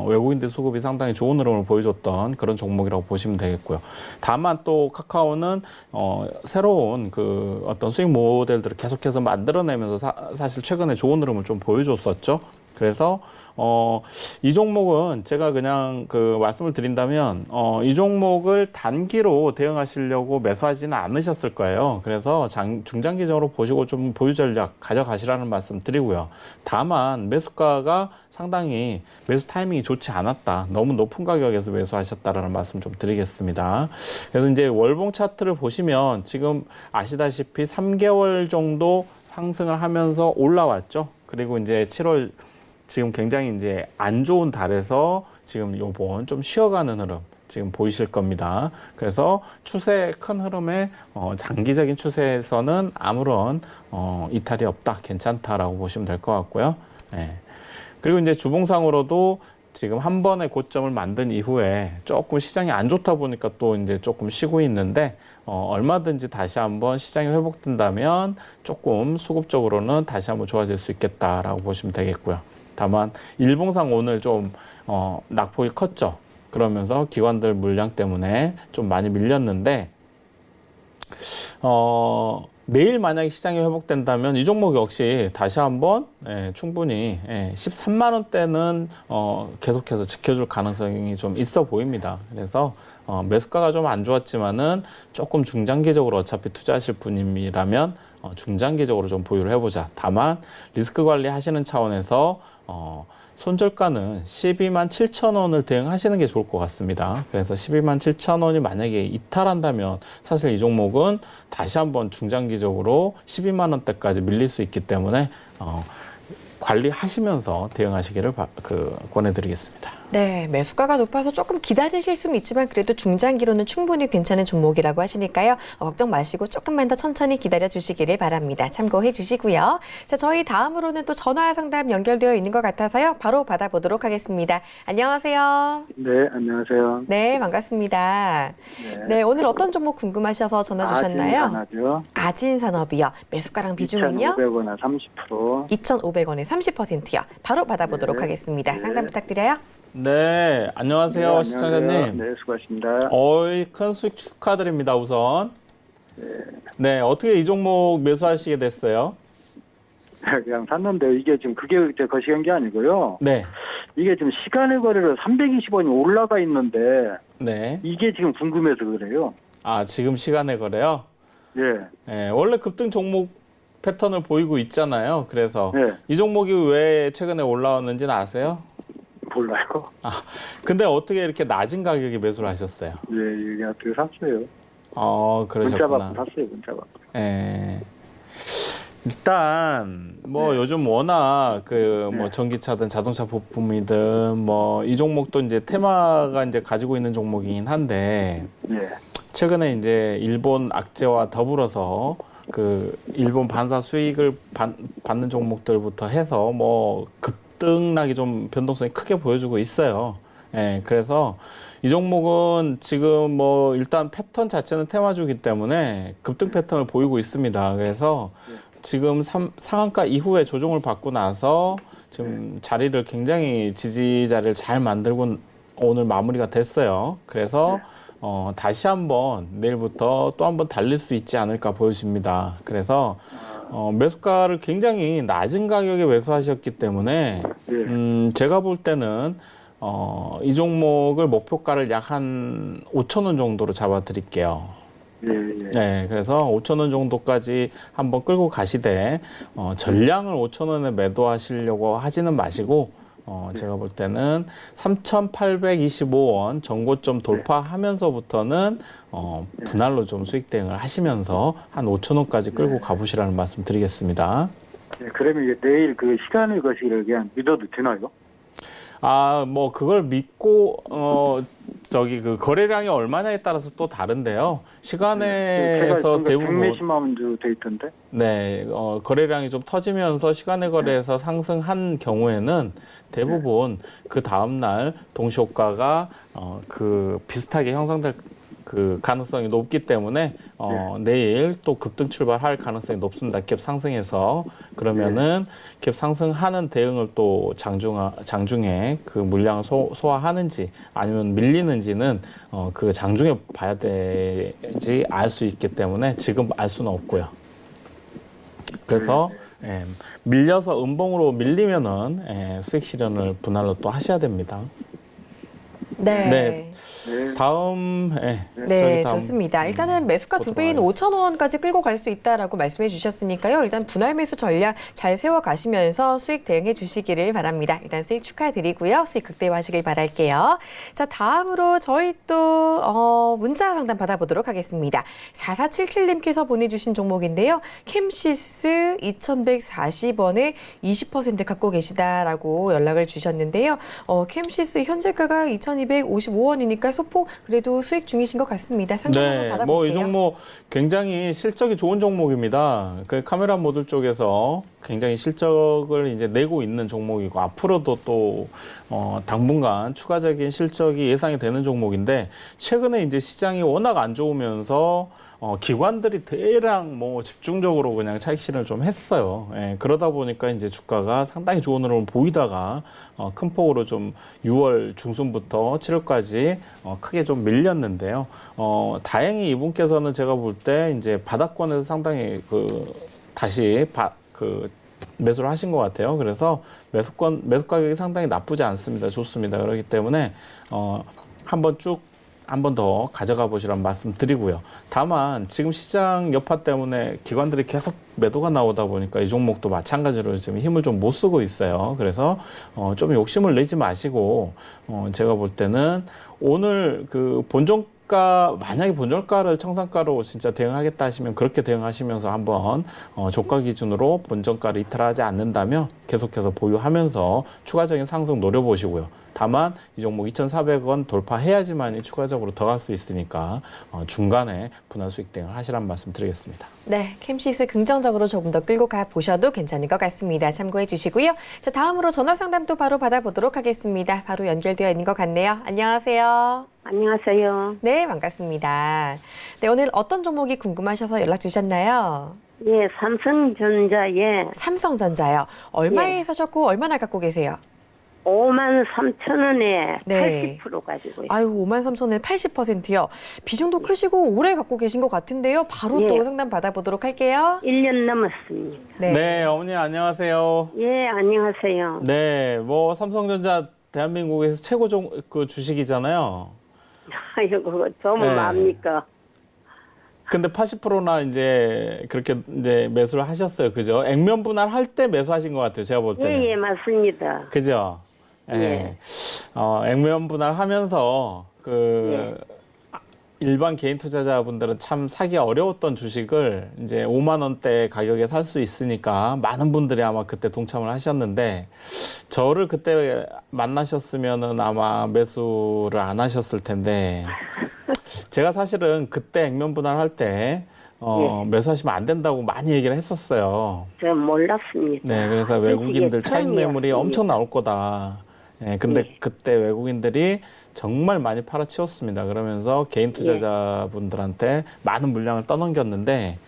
[SPEAKER 3] 외국인들 수급이 상당히 좋은 흐름을 보여줬던 그런 종목이라고 보시면 되겠고요. 다만 또 카카오는 새로운 그 어떤 수익 모델들을 계속해서 만들어내면서 사실 최근에 좋은 흐름을 좀 보여줬었죠. 그래서 이 종목은 제가 그냥 그 말씀을 드린다면 이 종목을 단기로 대응하시려고 매수하지는 않으셨을 거예요. 그래서 중장기적으로 보시고 좀 보유 전략 가져가시라는 말씀 드리고요. 다만 매수가가 상당히 매수 타이밍이 좋지 않았다. 너무 높은 가격에서 매수하셨다라는 말씀 좀 드리겠습니다. 그래서 이제 월봉 차트를 보시면 지금 아시다시피 3개월 정도 상승을 하면서 올라왔죠. 그리고 이제 7월 지금 굉장히 이제 안 좋은 달에서 지금 요번 좀 쉬어가는 흐름 지금 보이실 겁니다. 그래서 큰 흐름의 장기적인 추세에서는 아무런 이탈이 없다, 괜찮다라고 보시면 될 것 같고요. 네. 그리고 이제 주봉상으로도 지금 한 번의 고점을 만든 이후에 조금 시장이 안 좋다 보니까 또 이제 조금 쉬고 있는데 얼마든지 다시 한번 시장이 회복된다면 조금 수급적으로는 다시 한번 좋아질 수 있겠다라고 보시면 되겠고요. 다만 일봉상 오늘 좀 낙폭이 컸죠. 그러면서 기관들 물량 때문에 좀 많이 밀렸는데 내일 만약에 시장이 회복된다면 이 종목 역시 다시 한번 충분히 13만 원대는 계속해서 지켜줄 가능성이 좀 있어 보입니다. 그래서 매수가가 좀 안 좋았지만은 조금 중장기적으로 어차피 투자하실 분이라면 중장기적으로 좀 보유를 해보자. 다만 리스크 관리 하시는 차원에서 손절가는 12만 7천 원을 대응하시는 게 좋을 것 같습니다. 그래서 12만 7천 원이 만약에 이탈한다면 사실 이 종목은 다시 한번 중장기적으로 12만 원대까지 밀릴 수 있기 때문에 관리하시면서 대응하시기를 권해드리겠습니다.
[SPEAKER 2] 네, 매수가가 높아서 조금 기다리실 수는 있지만 그래도 중장기로는 충분히 괜찮은 종목이라고 하시니까요. 걱정 마시고 조금만 더 천천히 기다려 주시기를 바랍니다. 참고해 주시고요. 자, 저희 다음으로는 또 전화 상담 연결되어 있는 것 같아서요. 바로 받아보도록 하겠습니다. 안녕하세요.
[SPEAKER 4] 네, 안녕하세요.
[SPEAKER 2] 네, 반갑습니다. 네, 오늘 어떤 종목 궁금하셔서 전화 주셨나요?
[SPEAKER 4] 아진산업이요.
[SPEAKER 2] 아진산업이요. 매수가랑 비중은요?
[SPEAKER 4] 2,500원에 30%.
[SPEAKER 2] 2,500원에 30%요. 바로 받아보도록
[SPEAKER 4] 네.
[SPEAKER 2] 하겠습니다.
[SPEAKER 4] 네.
[SPEAKER 2] 상담 부탁드려요.
[SPEAKER 3] 네, 안녕하세요,
[SPEAKER 4] 네,
[SPEAKER 3] 시청자님.
[SPEAKER 4] 안녕하세요. 네, 수고하십니다.
[SPEAKER 3] 큰 수익 축하드립니다, 우선. 네, 어떻게 이 종목 매수하시게 됐어요?
[SPEAKER 4] 그냥 샀는데 이게 지금 그게 이제 거시기한 게 아니고요.
[SPEAKER 3] 네,
[SPEAKER 4] 이게 지금 시간의 거래로 320원이 올라가 있는데
[SPEAKER 3] 네.
[SPEAKER 4] 이게 지금 궁금해서 그래요.
[SPEAKER 3] 아, 지금 시간에 거래요?
[SPEAKER 4] 예.
[SPEAKER 3] 네, 원래 급등 종목 패턴을 보이고 있잖아요. 그래서
[SPEAKER 4] 네.
[SPEAKER 3] 이 종목이 왜 최근에 올라왔는지는 아세요?
[SPEAKER 4] 몰라요.
[SPEAKER 3] 근데 어떻게 이렇게 낮은 가격에 매수를 하셨어요?
[SPEAKER 4] 예, 이게 어떻게 샀어요? 문자
[SPEAKER 3] 그러셨구나.
[SPEAKER 4] 받고 샀어요, 문자 받고.
[SPEAKER 3] 예. 일단 뭐
[SPEAKER 4] 네.
[SPEAKER 3] 요즘 워낙 뭐
[SPEAKER 4] 네.
[SPEAKER 3] 전기차든 자동차 부품이든 뭐 이 종목도 이제 테마가 이제 가지고 있는 종목이긴 한데
[SPEAKER 4] 예.
[SPEAKER 3] 최근에 이제 일본 악재와 더불어서 그 일본 반사 수익을 받는 종목들부터 해서 뭐 급등락이 좀 변동성이 크게 보여주고 있어요. 예, 그래서 이 종목은 지금 뭐 일단 패턴 자체는 테마주기 때문에 급등 패턴을 보이고 있습니다. 그래서 지금 상한가 이후에 조정을 받고 나서 지금 자리를 굉장히 지지 자리를 잘 만들고 오늘 마무리가 됐어요. 그래서 다시 한번 내일부터 또 한번 달릴 수 있지 않을까 보여집니다. 그래서 매수가를 굉장히 낮은 가격에 매수하셨기 때문에 제가 볼 때는 이 종목을 목표가를 약 한 5천 원 정도로 잡아 드릴게요. 네, 그래서 5천 원 정도까지 한번 끌고 가시되 전량을 5천 원에 매도하시려고 하지는 마시고 제가 볼 때는 3,825원 전고점 돌파하면서부터는 분할로 좀 수익 대응을 하시면서 한 5천 원까지 끌고 가보시라는 말씀 드리겠습니다.
[SPEAKER 4] 네, 그러면 이게 내일 그 시간의 거시기를 그냥 믿어도 되나요?
[SPEAKER 3] 뭐 그걸 믿고 그 거래량이 얼마냐에 따라서 또 다른데요. 시간에서 대부분
[SPEAKER 4] 100몇십만 원 정도 돼 있던데.
[SPEAKER 3] 네, 거래량이 좀 터지면서 시간의 거래에서 상승한 경우에는 대부분 그 다음 날 동시효과가 비슷하게 형성될 그 가능성이 높기 때문에 내일 또 급등 출발할 가능성이 높습니다. 갭 상승해서 그러면은 갭 상승하는 대응을 또 장중에 그 물량을 소화하는지 아니면 밀리는지는 그 장중에 봐야 되지 알 수 있기 때문에 지금 알 수는 없고요. 그래서 밀려서 음봉으로 밀리면은 수익 실현을 분할로 또 하셔야 됩니다.
[SPEAKER 2] 네.
[SPEAKER 3] 다음,
[SPEAKER 2] 네,
[SPEAKER 3] 다음.
[SPEAKER 2] 좋습니다. 일단은 매수가 두 배인 5천 원까지 끌고 갈 수 있다라고 말씀해 주셨으니까요. 일단 분할 매수 전략 잘 세워 가시면서 수익 대응해 주시기를 바랍니다. 일단 수익 축하드리고요. 수익 극대화하시길 바랄게요. 자, 다음으로 저희 또 문자 상담 받아보도록 하겠습니다. 4477님께서 보내주신 종목인데요. 캠시스 2140원에 20% 갖고 계시다라고 연락을 주셨는데요. 캠시스 현재가가 2255원이니까 소폭 그래도 수익 중이신 것 같습니다. 상담 한번 받아볼게요.
[SPEAKER 3] 뭐 이 종목 굉장히 실적이 좋은 종목입니다. 그 카메라 모듈 쪽에서 굉장히 실적을 이제 내고 있는 종목이고 앞으로도 또 당분간 추가적인 실적이 예상이 되는 종목인데 최근에 이제 시장이 워낙 안 좋으면서 기관들이 대량 뭐 집중적으로 그냥 차익 실현을 좀 했어요. 그러다 보니까 이제 주가가 상당히 좋은 흐름을 보이다가 큰 폭으로 좀 6월 중순부터 7월까지 크게 좀 밀렸는데요. 다행히 이분께서는 제가 볼 때 이제 바닥권에서 상당히 다시 매수를 하신 것 같아요. 그래서 매수 가격이 상당히 나쁘지 않습니다. 좋습니다. 그렇기 때문에 한 번 더 가져가 보시라는 말씀 드리고요. 다만 지금 시장 여파 때문에 기관들이 계속 매도가 나오다 보니까 이 종목도 마찬가지로 지금 힘을 좀 못 쓰고 있어요. 그래서 좀 욕심을 내지 마시고 제가 볼 때는 오늘 그 만약에 본전가를 청산가로 진짜 대응하겠다 하시면 그렇게 대응하시면서 한번 조가 기준으로 본전가를 이탈하지 않는다면 계속해서 보유하면서 추가적인 상승 노려보시고요. 다만 이 종목 2,400원 돌파해야지만이 추가적으로 더 갈 수 있으니까 중간에 분할 수익 대응을 하시라는 말씀 드리겠습니다.
[SPEAKER 2] 네, 캠시스 긍정적으로 조금 더 끌고 가 보셔도 괜찮을 것 같습니다. 참고해 주시고요. 자, 다음으로 전화 상담도 바로 받아보도록 하겠습니다. 바로 연결되어 있는 것 같네요. 안녕하세요.
[SPEAKER 5] 안녕하세요.
[SPEAKER 2] 네, 반갑습니다. 네, 오늘 어떤 종목이 궁금하셔서 연락 주셨나요?
[SPEAKER 5] 예, 삼성전자에
[SPEAKER 2] 삼성전자요. 얼마에 사셨고 얼마나 갖고 계세요?
[SPEAKER 5] 53,000원에
[SPEAKER 2] 네.
[SPEAKER 5] 80% 가지고요.
[SPEAKER 2] 아유, 53,000원에 80%요. 비중도 크시고 오래 갖고 계신 것 같은데요. 바로
[SPEAKER 5] 예.
[SPEAKER 2] 또 상담 받아보도록 할게요.
[SPEAKER 5] 1년 넘었습니다.
[SPEAKER 3] 네, 어머니 안녕하세요.
[SPEAKER 5] 예, 안녕하세요.
[SPEAKER 3] 네, 뭐 삼성전자 대한민국에서 최고 주식이잖아요.
[SPEAKER 5] 아이고, 좀
[SPEAKER 3] 네.
[SPEAKER 5] 뭡니까?
[SPEAKER 3] 근데 80%나 이제 그렇게 이제 매수를 하셨어요. 그죠? 액면 분할 할 때 매수하신 것 같아요. 제가 볼 때는.
[SPEAKER 5] 예, 예, 맞습니다.
[SPEAKER 3] 그죠?
[SPEAKER 5] 예.
[SPEAKER 3] 액면 분할 하면서 일반 개인 투자자분들은 참 사기 어려웠던 주식을 이제 5만 원대 가격에 살 수 있으니까 많은 분들이 아마 그때 동참을 하셨는데 저를 그때 만나셨으면은 아마 매수를 안 하셨을 텐데 제가 사실은 그때 액면 분할할 때 매수하시면 안 된다고 많이 얘기를 했었어요.
[SPEAKER 5] 저 몰랐습니다.
[SPEAKER 3] 네, 그래서 외국인들 차익 매물이
[SPEAKER 5] 처음이었습니다.
[SPEAKER 3] 엄청 나올 거다. 네, 근데 그때 외국인들이 정말 많이 팔아치웠습니다. 그러면서 개인 투자자분들한테 많은 물량을 떠넘겼는데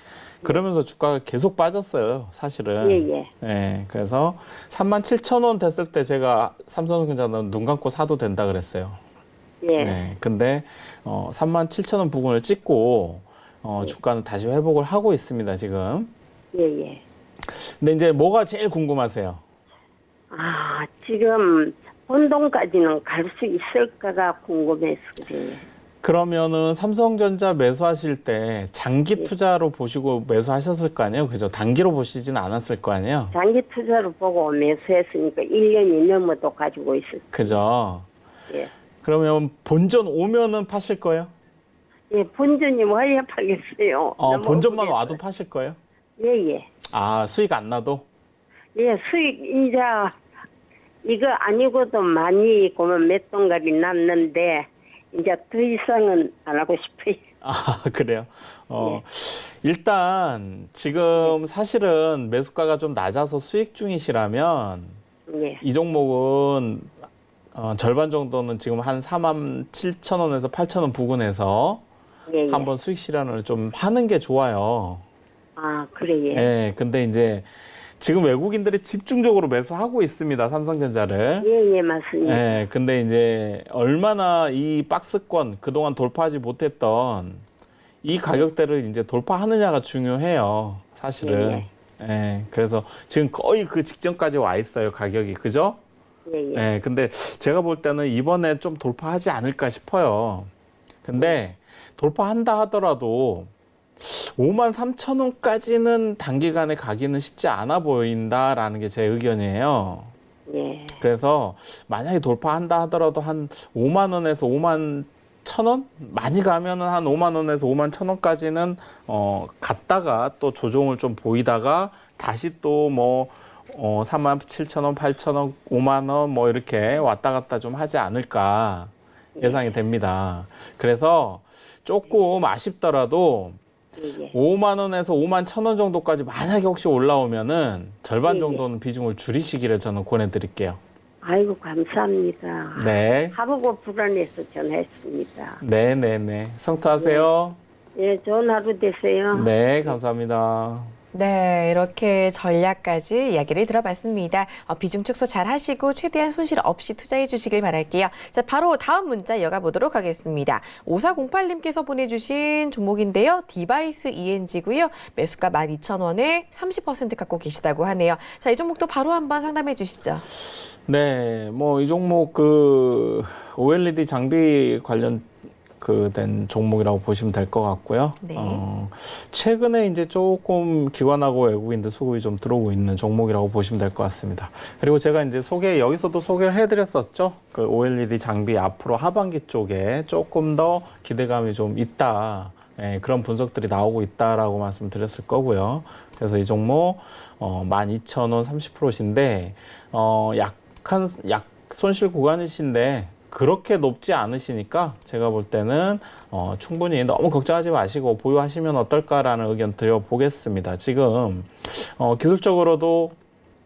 [SPEAKER 3] 그러면서 주가가 계속 빠졌어요, 사실은.
[SPEAKER 5] 예, 예.
[SPEAKER 3] 네, 그래서 37,000원 됐을 때 제가 삼성전자는 눈 감고 사도 된다 그랬어요.
[SPEAKER 5] 예.
[SPEAKER 3] 네, 근데 37,000원 부근을 찍고 주가는 다시 회복을 하고 있습니다, 지금.
[SPEAKER 5] 예, 예.
[SPEAKER 3] 근데 이제 뭐가 제일 궁금하세요?
[SPEAKER 5] 아, 지금 본동까지는 갈 수 있을까가 궁금해서 그래요.
[SPEAKER 3] 그러면은 삼성전자 매수하실 때 장기 투자로 보시고 매수하셨을 거 아니에요? 그죠? 단기로 보시지는 않았을 거 아니에요?
[SPEAKER 5] 장기 투자로 보고 매수했으니까 1년이 넘어도 가지고 있을
[SPEAKER 3] 그죠?
[SPEAKER 5] 예.
[SPEAKER 3] 그러면 본전 오면은 파실 거예요?
[SPEAKER 5] 예, 본전이 와야 팔겠어요. 너무
[SPEAKER 3] 본전만
[SPEAKER 5] 억울해서.
[SPEAKER 3] 와도 파실 거예요?
[SPEAKER 5] 예, 예.
[SPEAKER 3] 아, 수익 안 나도?
[SPEAKER 5] 예, 수익, 이제, 이거 아니고도 많이 보면 몇 동가리 남는데, 이제 더 이상은 안 하고 싶어요.
[SPEAKER 3] 아, 그래요? 일단 지금 사실은 매수가가 좀 낮아서 수익 중이시라면
[SPEAKER 5] 예,
[SPEAKER 3] 이 종목은 절반 정도는 지금 한 47,000원에서 8,000원 부근에서
[SPEAKER 5] 예, 예.
[SPEAKER 3] 한번 수익 실현을 좀 하는 게 좋아요.
[SPEAKER 5] 아, 그래, 예.
[SPEAKER 3] 예, 근데 이제 지금 외국인들이 집중적으로 매수하고 있습니다, 삼성전자를.
[SPEAKER 5] 예, 예, 맞습니다.
[SPEAKER 3] 예, 근데 이제 얼마나 이 박스권 그동안 돌파하지 못했던 이 가격대를 이제 돌파하느냐가 중요해요, 사실은. 예, 그래서 지금 거의 그 직전까지 와 있어요, 가격이. 그죠?
[SPEAKER 5] 예, 예.
[SPEAKER 3] 예, 근데 제가 볼 때는 이번에 좀 돌파하지 않을까 싶어요. 근데 돌파한다 하더라도 53,000원까지는 단기간에 가기는 쉽지 않아 보인다라는 게 제 의견이에요.
[SPEAKER 5] 예.
[SPEAKER 3] 그래서 만약에 돌파한다 하더라도 한 5만 원에서 5만 1,000원? 많이 가면은 한 5만 원에서 5만 1,000원까지는 갔다가 또 조정을 좀 보이다가 다시 또 뭐 37,000원, 8,000원, 5만 원 뭐 이렇게 왔다 갔다 좀 하지 않을까 예상이 됩니다. 그래서 조금 아쉽더라도
[SPEAKER 5] 예, 예.
[SPEAKER 3] 5만 원에서 5만 1,000원 정도까지 만약에 혹시 올라오면은 절반
[SPEAKER 5] 예, 예.
[SPEAKER 3] 정도는 비중을 줄이시기를 저는 권해드릴게요.
[SPEAKER 5] 아이고, 감사합니다.
[SPEAKER 3] 네.
[SPEAKER 5] 하루고 불안해서 전화했습니다.
[SPEAKER 3] 네네네. 성투하세요.
[SPEAKER 5] 예, 좋은 하루 되세요.
[SPEAKER 3] 네, 감사합니다.
[SPEAKER 2] 네, 이렇게 전략까지 이야기를 들어봤습니다. 비중 축소 잘 하시고 최대한 손실 없이 투자해 주시길 바랄게요. 자, 바로 다음 문자 이어가 보도록 하겠습니다. 5408님께서 보내주신 종목인데요. 디바이스 ENG고요. 매수가 12,000원에 30% 갖고 계시다고 하네요. 자, 이 종목도 바로 한번 상담해 주시죠.
[SPEAKER 3] 네, 뭐 이 종목 OLED 장비 관련 된 종목이라고 보시면 될 것 같고요.
[SPEAKER 2] 네.
[SPEAKER 3] 최근에 이제 조금 기관하고 외국인들 수급이 좀 들어오고 있는 종목이라고 보시면 될 것 같습니다. 그리고 제가 이제 여기서도 소개를 해드렸었죠. 그 OLED 장비 앞으로 하반기 쪽에 조금 더 기대감이 좀 있다. 예, 그런 분석들이 나오고 있다라고 말씀드렸을 거고요. 그래서 이 종목 12,000원 30%신데 약 손실 구간이신데 그렇게 높지 않으시니까 제가 볼 때는 충분히 너무 걱정하지 마시고 보유하시면 어떨까라는 의견 드려보겠습니다. 지금 기술적으로도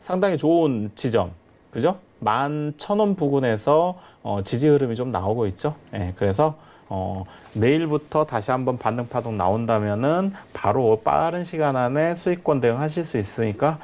[SPEAKER 3] 상당히 좋은 지점, 그죠? 11,000원 부근에서 지지 흐름이 좀 나오고 있죠. 예, 그래서 내일부터 다시 한번 반등 파동 나온다면은 바로 빠른 시간 안에 수익권 대응하실 수 있으니까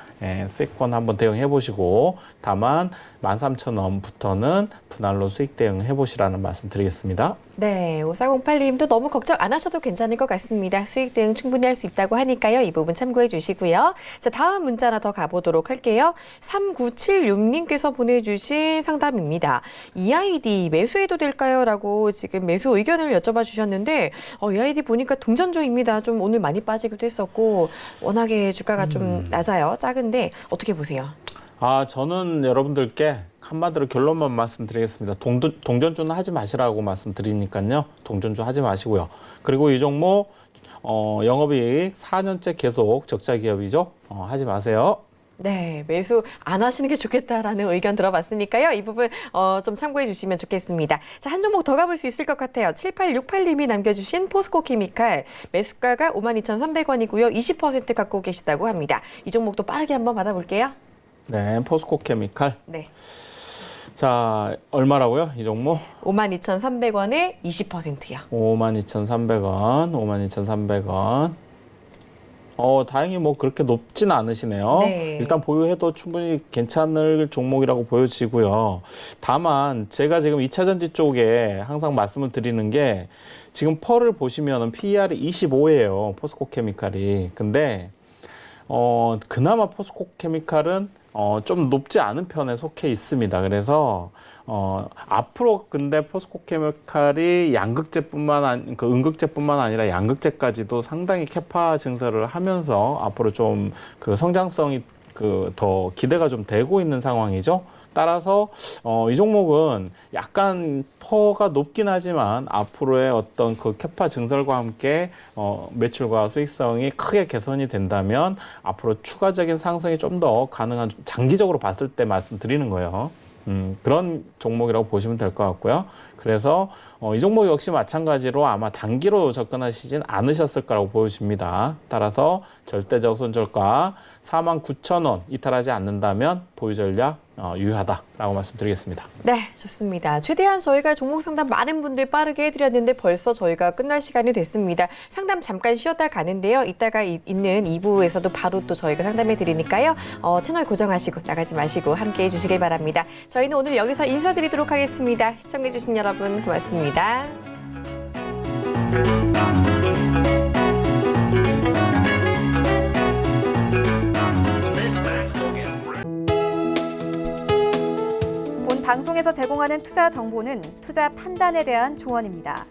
[SPEAKER 3] 수익권 한번 대응해 보시고 다만 13,000원부터는 분할로 수익 대응해 보시라는 말씀 드리겠습니다.
[SPEAKER 2] 네, 5408님도 너무 걱정 안 하셔도 괜찮을 것 같습니다. 수익 대응 충분히 할 수 있다고 하니까요. 이 부분 참고해 주시고요. 자, 다음 문자 하나 더 가보도록 할게요. 3976님께서 보내주신 상담입니다. EID 매수해도 될까요? 라고 지금 매수 의견을 여쭤봐 주셨는데 EID 보니까 동전주입니다. 좀 오늘 많이 빠지기도 했었고 워낙에 주가가 좀 낮아요. 작은데 어떻게 보세요?
[SPEAKER 3] 저는 여러분들께 한마디로 결론만 말씀드리겠습니다. 동전주는 하지 마시라고 말씀드리니까요. 동전주 하지 마시고요. 그리고 이 종목 영업이익 4년째 계속 적자 기업이죠. 하지 마세요.
[SPEAKER 2] 네, 매수 안 하시는 게 좋겠다라는 의견 들어봤으니까요. 이 부분 좀 참고해 주시면 좋겠습니다. 자, 한 종목 더 가볼 수 있을 것 같아요. 7868님이 남겨주신 포스코 케미칼 매수가가 52,300원이고요. 20% 갖고 계시다고 합니다. 이 종목도 빠르게 한번 받아볼게요.
[SPEAKER 3] 네, 포스코 케미칼.
[SPEAKER 2] 네,
[SPEAKER 3] 자, 얼마라고요? 이 종목?
[SPEAKER 2] 52,300원에 20%요.
[SPEAKER 3] 52,300원, 52,300원. 다행히 뭐 그렇게 높진 않으시네요.
[SPEAKER 2] 네.
[SPEAKER 3] 일단 보유해도 충분히 괜찮을 종목이라고 보여지고요. 다만 제가 지금 2차전지 쪽에 항상 말씀을 드리는 게 지금 펄을 보시면은 PER이 25예요. 포스코 케미칼이. 근데 그나마 포스코 케미칼은 좀 높지 않은 편에 속해 있습니다. 그래서 앞으로 근데 포스코 케미칼이 양극재뿐만 음극재뿐만 아니라 양극재까지도 상당히 캐파 증설을 하면서 앞으로 좀 그 성장성이 더 기대가 좀 되고 있는 상황이죠. 따라서 이 종목은 약간 퍼가 높긴 하지만 앞으로의 어떤 그 캐파 증설과 함께 매출과 수익성이 크게 개선이 된다면 앞으로 추가적인 상승이 좀 더 가능한, 장기적으로 봤을 때 말씀드리는 거예요. 그런 종목이라고 보시면 될 것 같고요. 그래서 이 종목 역시 마찬가지로 아마 단기로 접근하시진 않으셨을 거라고 보여집니다. 따라서 절대적 손절가 49,000원 이탈하지 않는다면 보유 전략 유효하다라고 말씀드리겠습니다.
[SPEAKER 2] 네, 좋습니다. 최대한 저희가 종목 상담 많은 분들 빠르게 해드렸는데 벌써 저희가 끝날 시간이 됐습니다. 상담 잠깐 쉬었다 가는데요. 이따가 있는 2부에서도 바로 또 저희가 상담해 드리니까요. 채널 고정하시고 나가지 마시고 함께해 주시길 바랍니다. 저희는 오늘 여기서 인사드리도록 하겠습니다. 시청해 주신 여러분 고맙습니다.
[SPEAKER 1] 본 방송에서 제공하는 투자 정보는 투자 판단에 대한 조언입니다.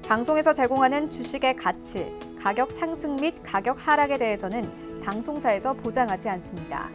[SPEAKER 1] 방송에서 제공하는 주식의 가치, 가격 상승 및 가격 하락에 대해서는 방송사에서 보장하지 않습니다.